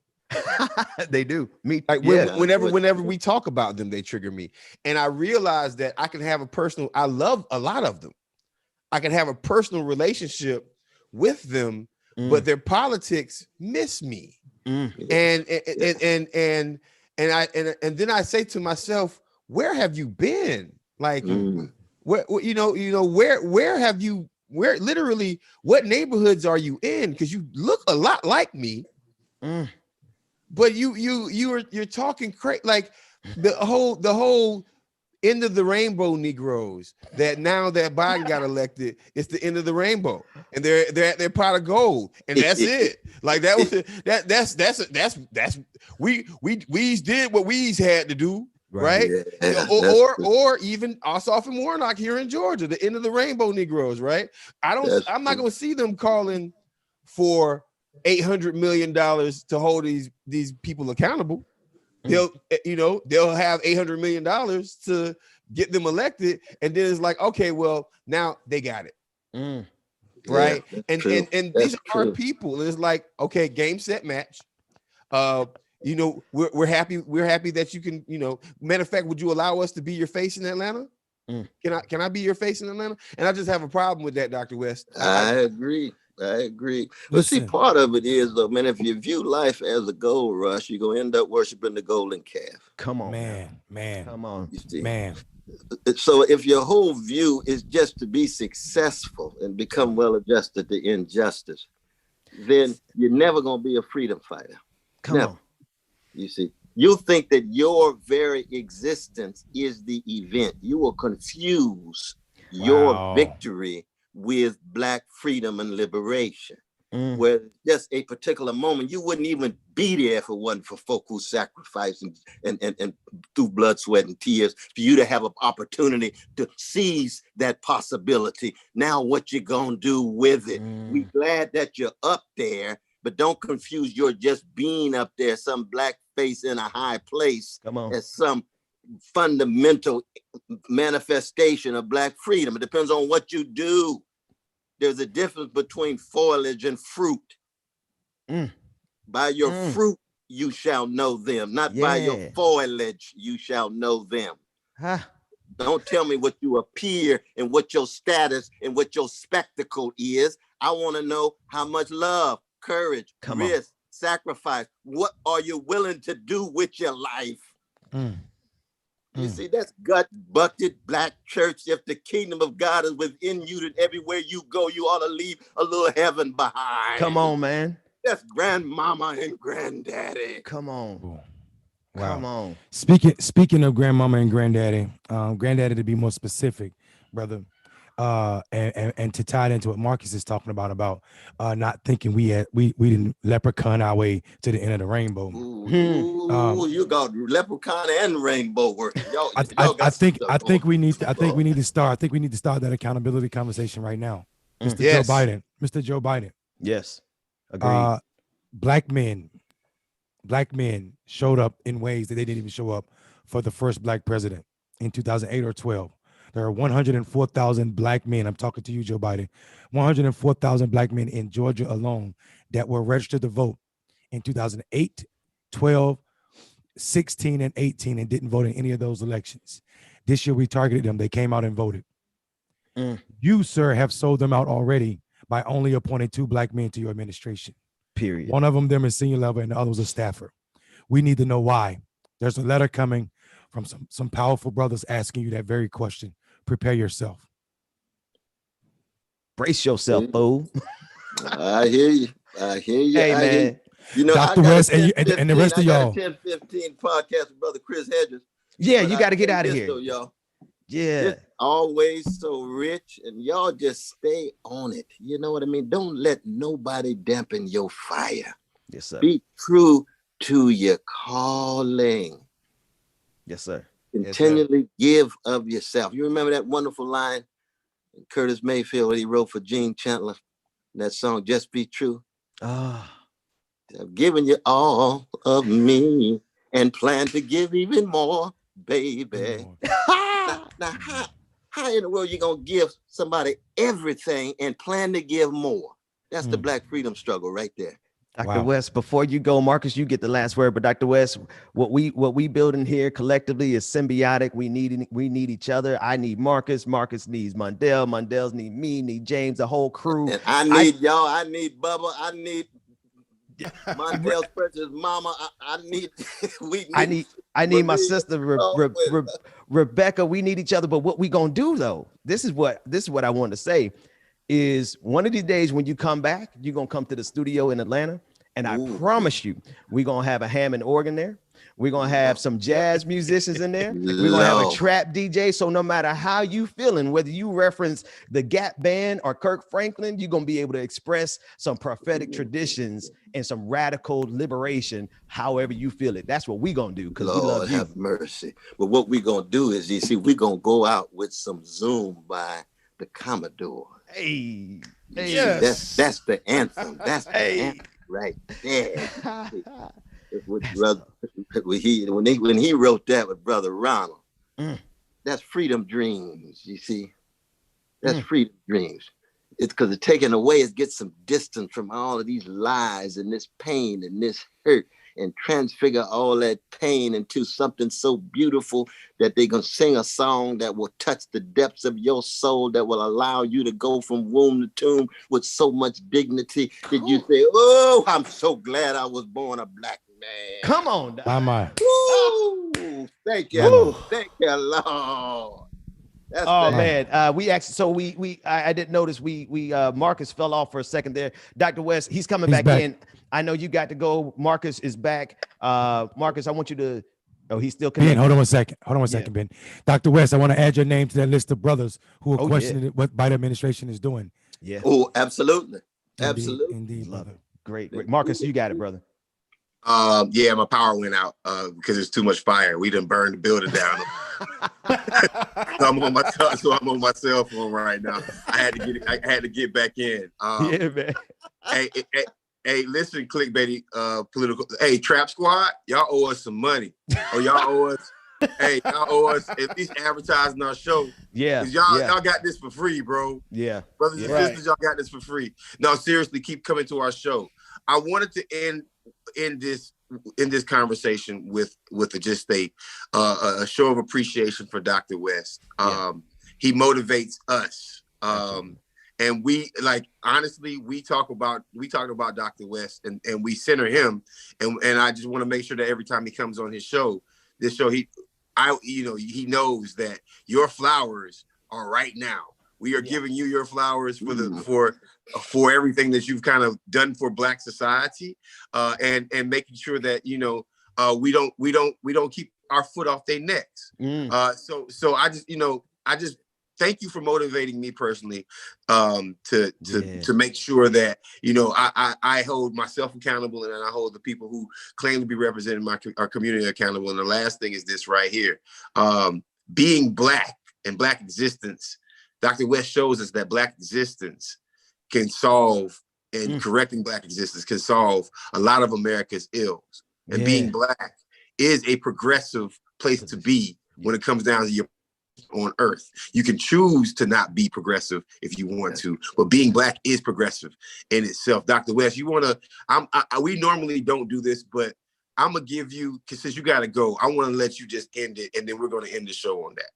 They do. Me, like whenever we talk about them, they trigger me, and I realize that I can have a personal. I love a lot of them. I can have a personal relationship with them, but their politics miss me, and then I say to myself, where have you been? Like, where have you? Where literally, what neighborhoods are you in? Because you look a lot like me, but you're talking crazy. Like the whole end of the rainbow Negroes. That now that Biden got elected, it's the end of the rainbow, and they're at their pot of gold, and that's it. Like that was that's we did what we had to do. Right. Yeah, or even Ossoff and Warnock here in Georgia, the end of the rainbow Negroes. Right. I'm not going to see them calling for $800 million to hold these people accountable. They'll have $800 million to get them elected. And then it's like, okay, well, now they got it. Right. Yeah, and these are our people. And it's like, okay, game, set, match. We're happy that you can, matter of fact, would you allow us to be your face in Atlanta? Can I be your face in Atlanta? And I just have a problem with that, Dr. West. I agree. But see, part of it is, though, man, if you view life as a gold rush, you're gonna end up worshiping the golden calf. Come on, man. Come on, man. So if your whole view is just to be successful and become well adjusted to injustice, then you're never gonna be a freedom fighter. Come on. You see, you think that your very existence is the event. You will confuse your victory with Black freedom and liberation. where just a particular moment, you wouldn't even be there if it wasn't for folk who sacrifice and through blood, sweat, and tears for you to have an opportunity to seize that possibility. Now, what you gonna do with it? We glad that you're up there, but don't confuse your just being up there, some black face in a high place, as some fundamental manifestation of black freedom. It depends on what you do. There's a difference between foliage and fruit. By your fruit, you shall know them. Not by your foliage, you shall know them. Don't tell me what you appear and what your status and what your spectacle is. I want to know how much love, courage, risk, sacrifice. What are you willing to do with your life? You see, that's gut bucket black church. If the kingdom of God is within you, then everywhere you go, you ought to leave a little heaven behind. Come on, man. That's grandmama and granddaddy. Come on. Wow. Come on. Speaking of grandmama and granddaddy, granddaddy to be more specific, brother, and to tie it into what Marcus is talking about not thinking we didn't leprechaun our way to the end of the rainbow. You got leprechaun and rainbow working. I think we need to start that accountability conversation right now. Mr. Joe Biden. Yes. Agreed. Black men showed up in ways that they didn't even show up for the first black president in 2008 or 12. There are 104,000 black men. I'm talking to you, Joe Biden. 104,000 black men in Georgia alone that were registered to vote in 2008, 12, 16, and 18 and didn't vote in any of those elections. This year we targeted them. They came out and voted. You, sir, have sold them out already by only appointing 2 black men to your administration. Period. One of them is senior level and the other was a staffer. We need to know why. There's a letter coming from some powerful brothers asking you that very question. Prepare yourself. Brace yourself, fool. I hear you. Hey, man. You know, Dr. West and the rest of y'all. 10-15 podcast with Brother Chris Hedges. Yeah, you got to get out of here. Though, y'all. Yeah. It's always so rich, and y'all just stay on it. You know what I mean? Don't let nobody dampen your fire. Yes, sir. Be true to your calling. Yes, sir. Continually give of yourself. You remember that wonderful line in Curtis Mayfield, what he wrote for Gene Chandler, that song, Just Be True? I've given you all of me and plan to give even more, baby. Now how in the world you gonna give somebody everything and plan to give more? That's the black freedom struggle right there. Dr. West, before you go, Marcus, you get the last word. But Dr. West, what we building here collectively is symbiotic. We need each other. I need Marcus. Marcus needs Mondale. Mondale's need me. Need James. The whole crew. And I need y'all. I need Bubba. I need Mondale's precious mama. I need my sister Rebecca. We need each other. But what we gonna do though? This is what I wanted to say. Is one of these days when you come back, you're gonna come to the studio in Atlanta, and I promise you, we're gonna have a Hammond organ there. We're gonna have some jazz musicians in there. We're gonna have a trap DJ. So no matter how you feeling, whether you reference the Gap Band or Kirk Franklin, you're gonna be able to express some prophetic traditions and some radical liberation, however you feel it. That's what we're gonna do, because we love you. Have mercy. But what we're gonna do is, you see, we're gonna go out with some Zoom by the Commodore. Hey, yes. That's the anthem. That's the anthem right there. With brother, when he wrote that with Brother Ronald, that's freedom dreams. You see, that's freedom dreams. It's because it's taken away. It gets some distance from all of these lies and this pain and this hurt, and transfigure all that pain into something so beautiful that they're going to sing a song that will touch the depths of your soul, that will allow you to go from womb to tomb with so much dignity that you say, oh, I'm so glad I was born a black man. Come on. Thank you. Thank you, Lord. Man, I didn't notice Marcus fell off for a second there. Dr. West, he's coming back in. I know you got to go. Marcus is back. Marcus, I want you to. Oh, he's still connected. Ben, hold on one second, Ben. Dr. West, I want to add your name to that list of brothers who are questioning what Biden administration is doing. Yeah. Oh, absolutely. Absolutely. Indeed, Love brother. it. Great. Marcus, you got it, brother. Yeah, my power went out because there's too much fire. We done burned the building down. I'm on my cell phone right now. I had to get back in. Yeah, man. Hey, listen, Clickbaity, political. Hey, Trap Squad, y'all owe us some money. Oh, y'all owe us. Hey, y'all owe us at least advertising our show. Yeah. Because y'all got this for free, bro. Yeah. Brothers and sisters, y'all got this for free. No, seriously, keep coming to our show. I wanted to end this conversation with just a show of appreciation for Dr. West. He motivates us. And we honestly, we talk about Dr. West and we center him. And I just want to make sure that every time he comes on this show, he knows that your flowers are right now. We are giving you your flowers for everything that you've kind of done for Black society, and making sure that we don't keep our foot off their necks. So I just thank you for motivating me personally, to make sure that I hold myself accountable, and I hold the people who claim to be representing our community accountable. And the last thing is this right here: being Black and Black existence. Dr. West shows us that Black existence can solve, and correcting Black existence can solve a lot of America's ills. And being Black is a progressive place to be when it comes down to your on earth. You can choose to not be progressive if you want to, but being Black is progressive in itself. Dr. West, we normally don't do this, but I'm gonna give you, because since you gotta go, I want to let you just end it, and then we're gonna end the show on that.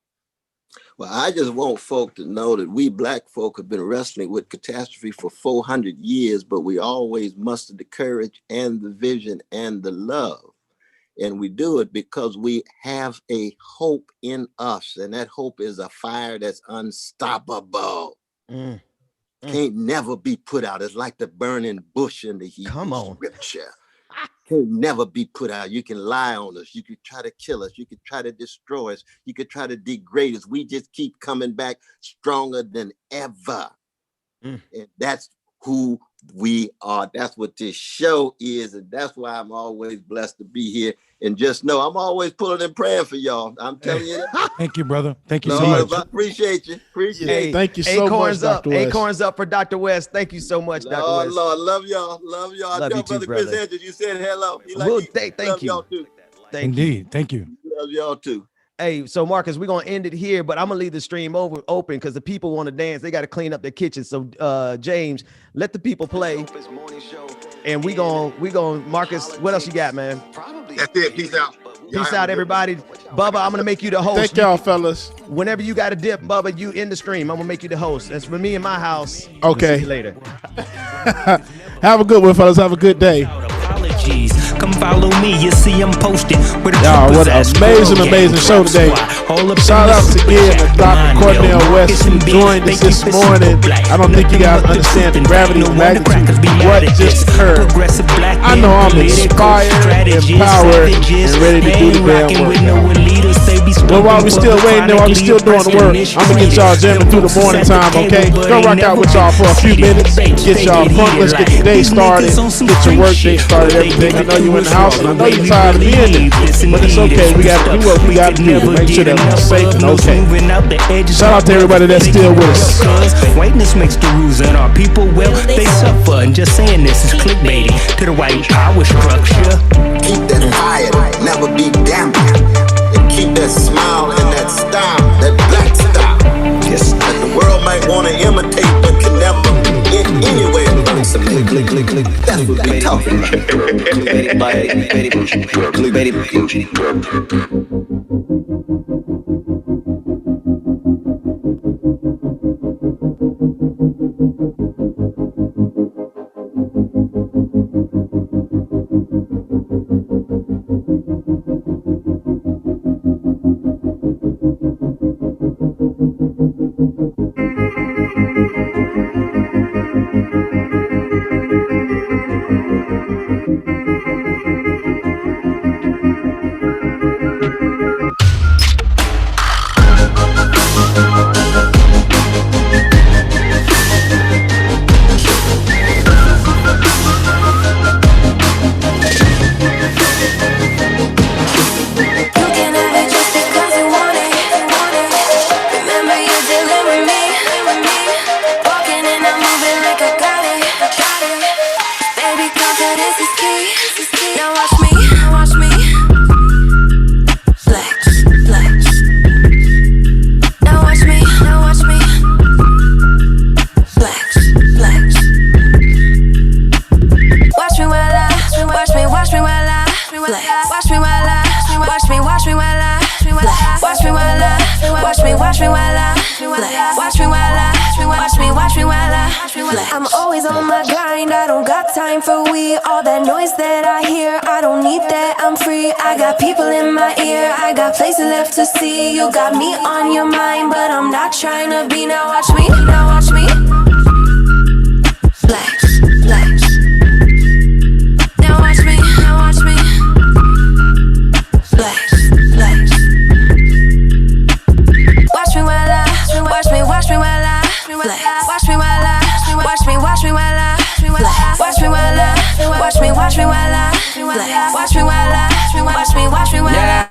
Well, I just want folk to know that we Black folk have been wrestling with catastrophe for 400 years, but we always muster the courage and the vision and the love. And we do it because we have a hope in us. And that hope is a fire that's unstoppable. Can't never be put out. It's like the burning bush in the Hebrew scripture. Can never be put out. You can lie on us. You could try to kill us. You could try to destroy us. You could try to degrade us. We just keep coming back stronger than ever. And that's who we are. That's what this show is. And that's why I'm always blessed to be here. And just know I'm always pulling and praying for y'all. I'm telling you that. Thank you, brother. Thank you so much. I appreciate you. Thank you so much, Dr. West. Acorns up for Dr. West. Thank you so much, Dr. West. Lord, love y'all. Love y'all. Love you too, Brother brother. Chris Andrews, you said hello. Thank you. Y'all too. Indeed. Thank you. Love y'all too. Hey, so Marcus, we're gonna end it here, but I'm gonna leave the stream open because the people want to dance. They got to clean up their kitchen. So James, let the people play. And we gonna Marcus, what else you got, man? That's it. Peace out. Peace out, everybody. Bubba, I'm gonna make you the host. Thank y'all, fellas. Whenever you got a dip, Bubba, you in the stream. I'm gonna make you the host. That's for me in my house. Okay. We'll see you later. Have a good one, fellas. Have a good day. Come follow me, you see I'm posted. Y'all, what an amazing show today. Shout out again to Dr. Cornel West who joined us this morning. I don't think you guys understand the gravity and magnitude of what just occurred. I know I'm inspired, empowered, and ready to do the damn work. But while we still waiting there, while we still doing the work, I'm gonna get y'all jamming through the morning time, okay? Go rock out with y'all for a few minutes, get y'all pumped. Let's get the day started, get your work day started, everything. I know you in the house, and I know you're tired of being there, but it's okay. We got to do what we got to do to make sure that we're safe and okay. Shout out to everybody that's still with us. Whiteness makes the rules, and our people, well, they suffer. And just saying this is clickbaity to the white power structure. Keep that fire, never be damaged. And keep that smile and that style, that Black style. Yes. That the world might want to imitate, but can never in any way approximate. Click. That's what we talking about. Watch me while I, watch me while I, watch me while I, watch me while I, watch me while I, watch me while I. I'm always on my grind, I don't got time for we. All that noise that I hear, I don't need that, I'm free. I got people in my ear, I got places left to see. You got me on your mind, but I'm not trying to be. Now watch me, now watch me. Flash, flash. Now watch me, now watch me. Flash, flash. Watch me while I, watch me while I, watch me while I, watch me while I, watch me while I, watch me while I, watch me while I, watch me while I.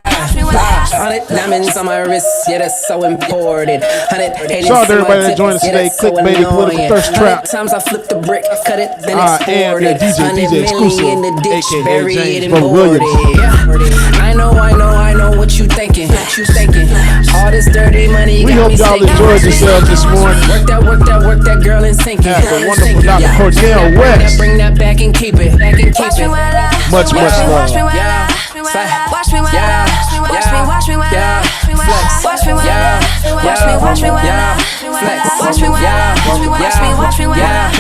100 diamonds on my wrist, yeah, that's so important. 100 shout out to everybody that joined us today. Clickbaity, political thirst trap. Times I flip the brick, cut it, then export it. DJ exclusive, in the ditch, aka bury James it and Bro board Williams. it. Yeah. I know what you thinking. All this dirty money, We got hope me y'all sinking. enjoyed yourselves this morning. Work that girl and sink it. Yeah, the wonderful Dr. Cornel West. Bring that back and keep it. Much love. Yeah. Watch me while I, watch me while I, flex. Watch me while I, watch me while I, flex. Watch me while I, watch me while I.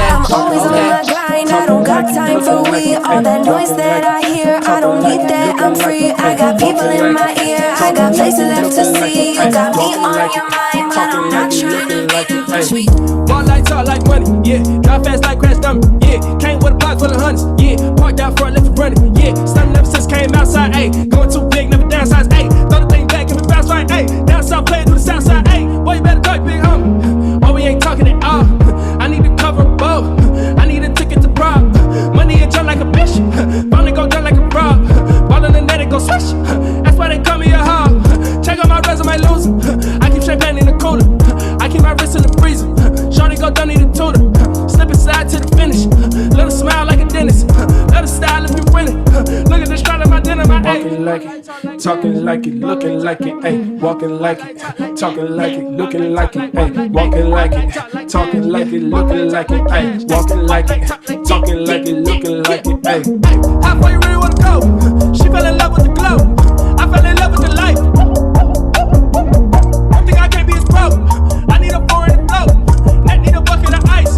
I'm always on my grind, I don't got time for we. All that noise that I hear, I don't need that, I'm free. I got people in my ear, I got places left to see. You got me on your mind, but I'm not trying to be sweet. Ball like talk like money, yeah. Drive fast like crash dummy, yeah. Came with a block full of hundreds, yeah. Parked out front, left it running, yeah. Stunning ever since came outside, ayy. Going too big, never downsize, ayy. Throw the thing back, give it bounce right, ayy. Down south, play it through the south side, ayy. Boy, you better duck, big homie. Oh, we ain't talking at all. I need to cover a boat. I need a ticket to Prague. Money and jump like a bitch. Finally go down like a frog. Ball in the net and go swish. That's why they call me a hog. Check out my resume, loser. I keep champagne in the cooler. I keep my wrist in the freezer. Shorty go down, need a tutor. Slip inside to the finish. Let her smile like a dentist. Let her style if you winning. Look at the stride of my dinner, my walking like it, talking like it, looking like it, ayy. Walking like it, talking like it, looking like it, ayy. Walking like it, talking like it, looking like it, ayy. Walking like it, talking like it, looking like it, ayy. How far you really wanna go? She fell in love with the glow. I fell in love with the life. One thing I can't be is broke. I need a four in the throat. Neck need a bucket of ice.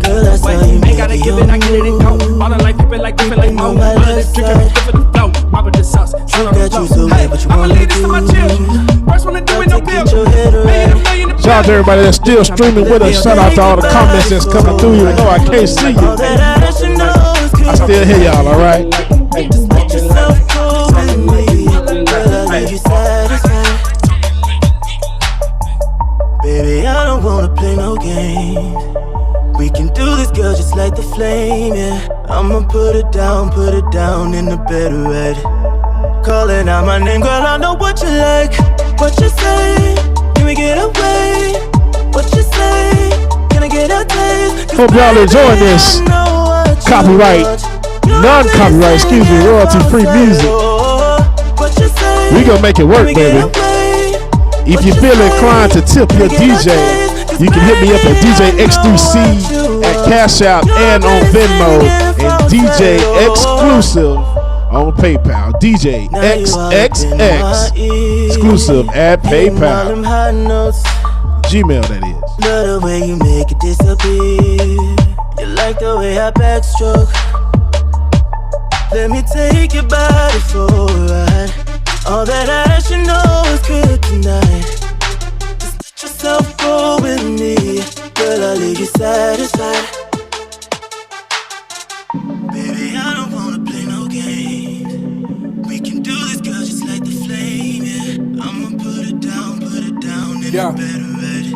Girl, that's how you ain't gotta give it, I get it and go. All the life, people like different like mo. All of this drinking, we different the flow. Pop with the sauce, sit on the flow. Hey, I'ma leave this to my children. First one to do it, no bill. Shout out to everybody that's still streaming with us. Shout out to all the comments that's coming through. You know I can't see you. I still hear y'all, all right? Just let yourself go with me. Girl, I'll leave you satisfied. Baby, I don't wanna play no games. We can do this, girl, just like the flame, yeah. I'ma put it down in the bed, right? Calling out my name, girl, I know what you like. What you say? Can we get away? What you say? Can I get a taste? Hope y'all enjoying this. Copyright, non-copyright, excuse me, royalty-free music. We gonna make it work, baby. If you feel inclined to tip your DJ, you can hit me up at DJ X3C at Cash App and on Venmo, and DJ Exclusive on PayPal. DJ XXX Exclusive at PayPal. Gmail, that is. Love the way you make it disappear. You like the way I backstroke. Let me take your body for a ride. All that I should know is good tonight. Just let yourself go with me. Girl, I'll leave you satisfied. Baby, I don't wanna play no games. We can do this, girl, just like the flame, yeah. I'ma put it down in the bed already.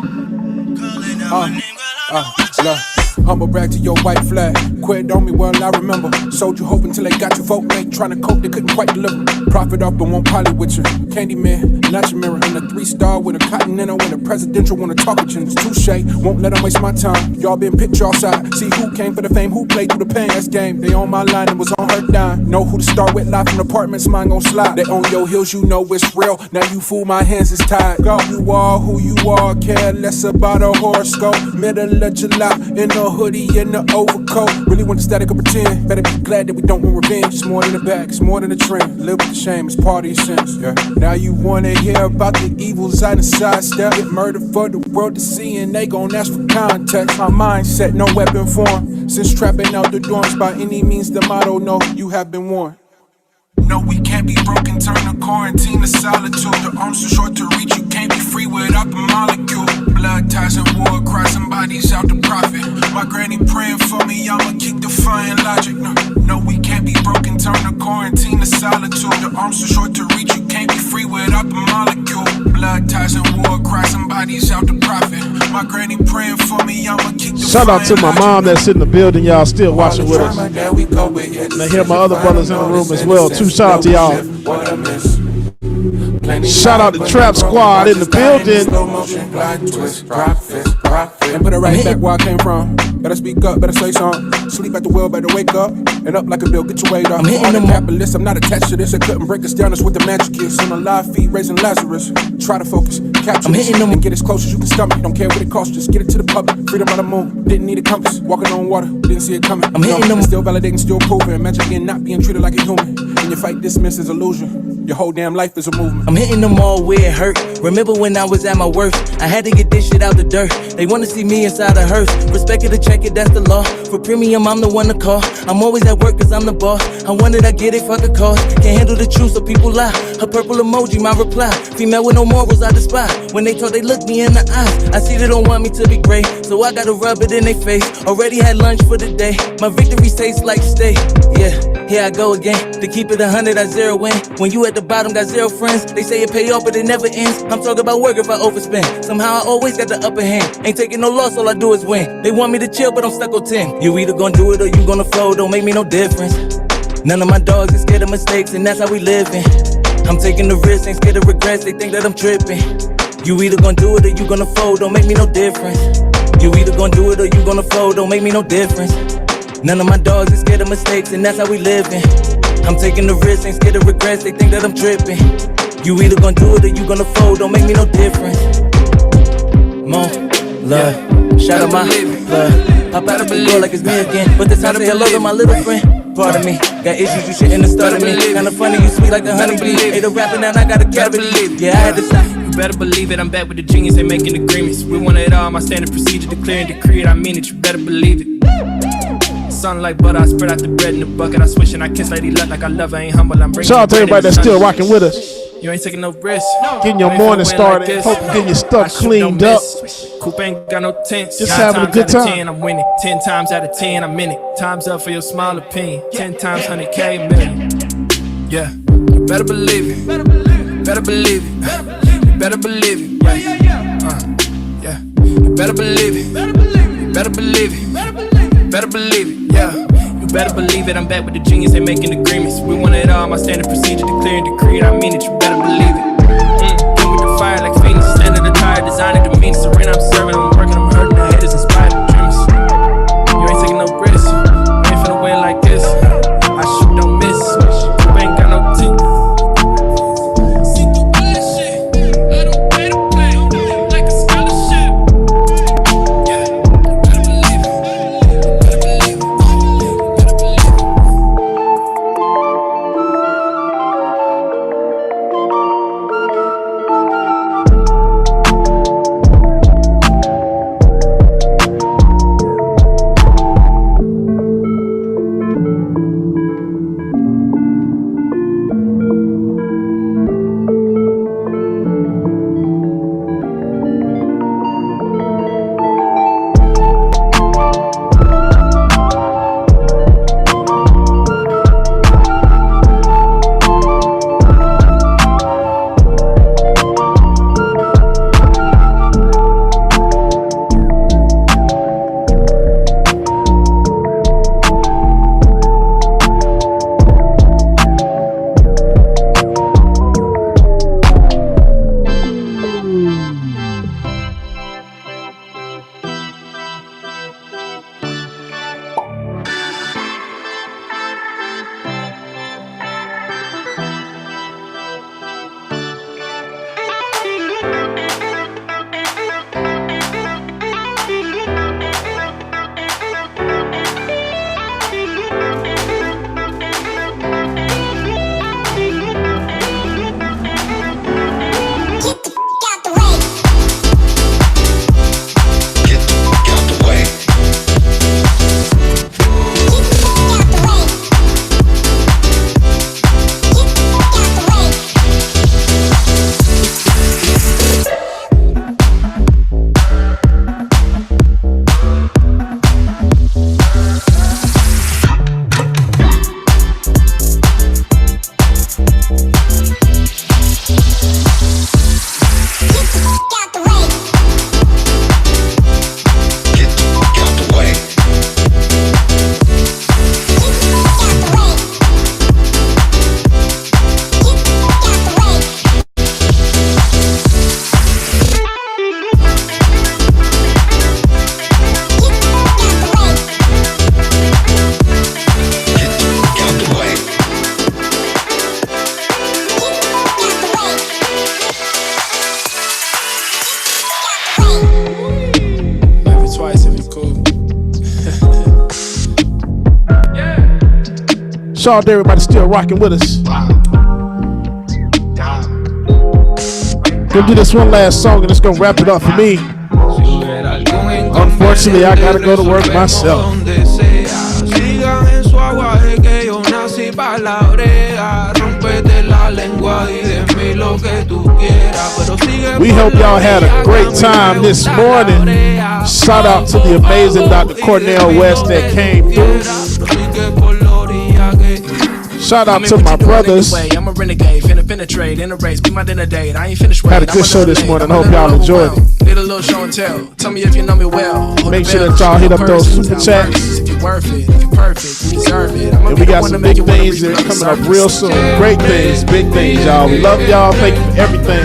Calling out my name, girl, I know what you like. Humble brag to your white flag. Quit on me, well, I remember. Sold you hope until they got you vote mate. Trying to cope, they couldn't quite deliver. Profit off, but won't poly with you. Candyman, not your mirror. I'm a 3-star with a continental and a presidential. Wanna talk with you, it's touche. Won't let them waste my time. Y'all been pitch y'all side. See who came for the fame, who played through the pain. That's game. They on my line and was on her dime. Know who to start with, live from apartments, mine gon' slide. They on your heels, you know it's real. Now you fool, my hands is tied. Go, you are who you are. Care less about a horoscope. Middle of July, in the a hoodie and an overcoat. Really want the static or pretend. Better be glad that we don't want revenge. It's more than a bag, it's more than a trend. Live with the shame, it's part of your sins. Yeah. Now you wanna hear about the evils I done sidestep. Get murdered for the world to see and they gon' ask for context. My mindset, no weapon form. Since trapping out the dorms by any means the motto, no, you have been warned. No, we can't be broken, turn to quarantine to solitude. The arms too short to reach, you can't be free without the molecule. Blood ties and war cry, somebody's out to profit. My granny praying for me, I'ma keep defying logic. No, we can't be broken, turn to quarantine to solitude. The arms too short to reach, you can't be free without the molecule. Blood ties and war cry, somebody's out to profit. My granny praying for me, I'ma keep defying Shout out to my mom that's in the building, y'all still watching with us. There we go, but yeah, And I hear my other brothers in the room as well too. Shout out to y'all. Shout out to Trap Squad in the building. And put it right back where I came from. Better speak up, better say something. Sleep at the wheel, better wake up. And up like a bill, get your weight up. I'm hitting the capitalist, I'm not attached to this. They couldn't break us down, that's what the magic is. On a live feed, raising Lazarus. Try to focus, capture this, and get as close as you can stomach. Don't care what it costs, just get it to the public. Freedom on the moon, didn't need a compass. Walking on water, didn't see it coming. I'm hitting them. Still validating, still proving. Imagine again not being treated like a human. And your fight dismissed as illusion. Your whole damn life is a movement. I'm hitting them all where it hurt. Remember when I was at my worst? I had to get this shit out the dirt. They wanna see me inside a hearse. Respect it to check it, that's the law. For premium, I'm the one to call. I'm always at work cause I'm the boss. I wanted, I get it, fuck a cause. Can't handle the truth so people lie. Her purple emoji, my reply. Female with no morals, I despise. When they talk, they look me in the eyes. I see they don't want me to be great, so I gotta rub it in their face. Already had lunch for the day. My victory tastes like steak. Yeah, here I go again. To keep it 100, I zero in. When you at the bottom, got zero friends. They say it pay off, but it never ends. I'm talking about work if I overspend. Somehow I always got the upper hand. Ain't taking no loss, all I do is win. They want me to chill, but I'm stuck on 10. You either gonna do it or you gonna fold. Don't make me no difference. None of my dogs are scared of mistakes, and that's how we living. I'm taking the risk, ain't scared of regrets. They think that I'm tripping. You either gonna do it or you gonna fold. Don't make me no difference. You either gonna do it or you gonna fold. Don't make me no difference. None of my dogs are scared of mistakes, and that's how we living. I'm taking the risk, ain't scared of regrets. They think that I'm tripping. You either gonna do it or you gonna fold. Don't make me no difference. More love. Shout out my love. Pop out of the door like it's me again. But this time say hello to my little friend. Pardon me, got issues, you shouldn't have started me. Kinda funny, you sweet like the honeybee. Ain't a rapping and I got a cavity. Yeah, I had to stop. You better believe it, I'm back with the genius, they making agreements. We want it all, my standard procedure, declare and decree it, I mean it, you better believe it. Something like butter, I spread out the bread in the bucket, I swish and I kiss Lady Luck like I love her, ain't humble, I'm bringing. Shout out to everybody that's still rocking with us. You ain't taking no risks. Getting your morning started. Like hope you're getting your stuff cleaned up. Coop ain't got no tents. Just having a good time. 10, I'm winning. 10 times out of 10, I'm in it. Time's up for your small opinion. 10 times 100K, million. Yeah, you better believe it. Better believe it. You better believe it. Yeah. You better believe it. Better believe it. Better believe it. Yeah. You better believe it, I'm back with the genius, they making agreements. We want it all, my standard procedure, declare and decree it, I mean it, you better believe it. Hit with the fire like Phoenix, standard attire, designer, demeanor, serene, I'm serving, I'm working, I'm hurting, the haters inspired the dreams. You ain't taking no risks, you ain't finna win like this. I shoot, don't miss, you ain't got no teeth. See through bullshit, I don't pay to play, like a scholarship. Yeah, you better believe it, better believe it. Shout out to everybody still rocking with us. Gonna do this one last song and it's gonna wrap it up for me. Unfortunately, I gotta go to work myself. We hope y'all had a great time this morning. Shout out to the amazing Dr. Cornel West that came through. Shout out to my brothers. I'm a renegade, finna penetrate in a race, be my dinner date. I ain't finished. Had a good show this morning. I hope y'all enjoyed it. Did a little show and tell. Tell me if you know me well. Make sure that y'all hit up those super chats. If you're worth it, if you're perfect, you deserve it. And we got some big things that are coming up real soon. Great things, big things, y'all. We love y'all. Thank you for everything.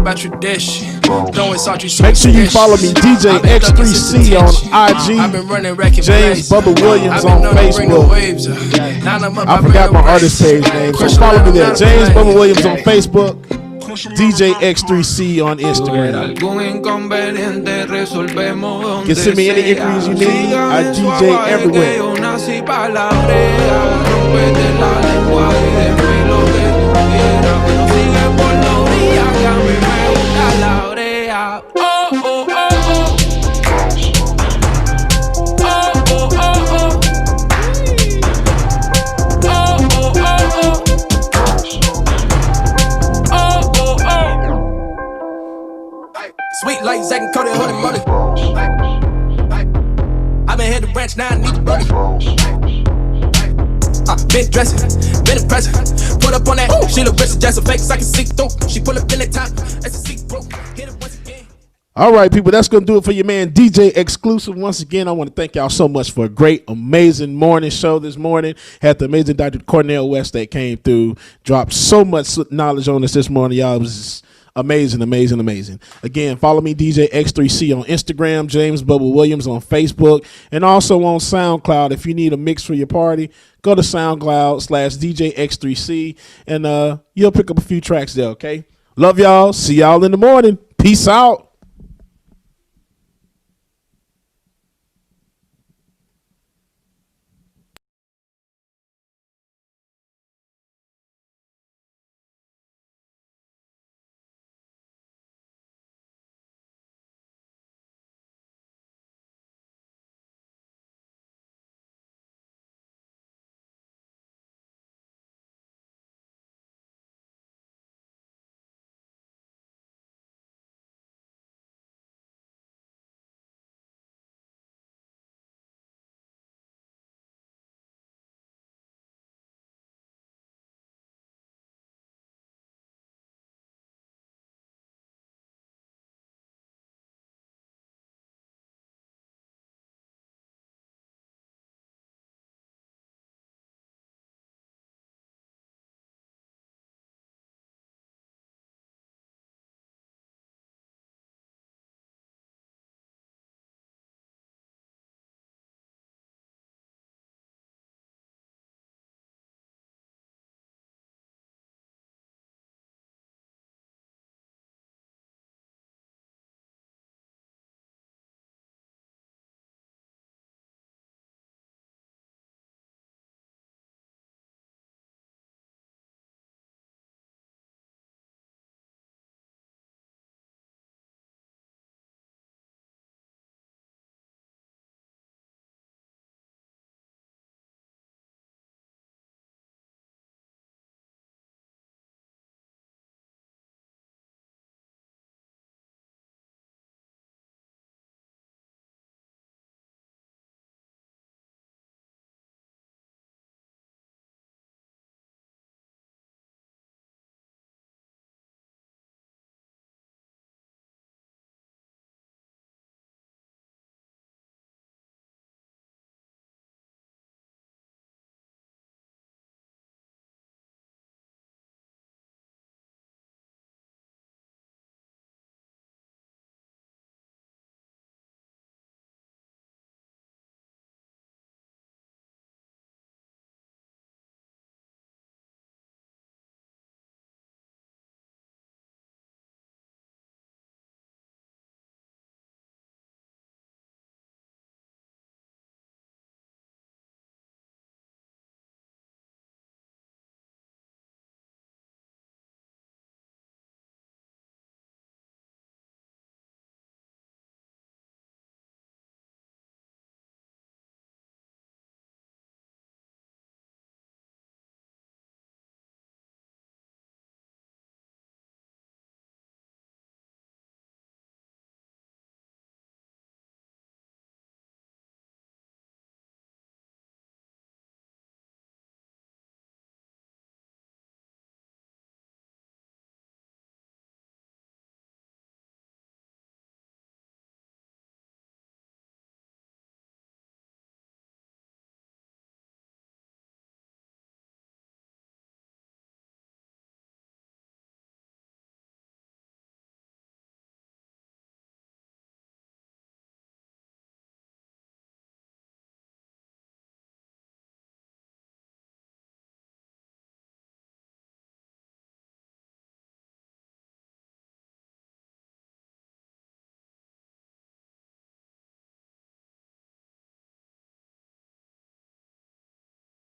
By tradition. Make sure you follow me, DJ X3C on IG, James Bubba Williams on Facebook. I forgot my artist page name, so follow me there. James Bubba Williams on Facebook, DJ X3C on Instagram. You can send me any inquiries you need. I DJ everywhere. Sweet like Zach and Cody, holding money. I've been here to branch, now I need the money. Been dressing, been impressive. Put up on that, she look rich, just a fake, I can see through. She pull up in the top, that's a seat broke. Hit it once again. All right, people, that's going to do it for your man, DJ Exclusive. Once again, I want to thank y'all so much for a great, amazing morning show this morning. Had the amazing Dr. Cornel West that came through, dropped so much knowledge on us this morning, y'all. It was just amazing. Again, follow me, DJ X3C on Instagram, James Bubba Williams on Facebook, and also on SoundCloud. If you need a mix for your party, go to SoundCloud/DJ X3C, and you'll pick up a few tracks there, okay? Love y'all. See y'all in the morning. Peace out.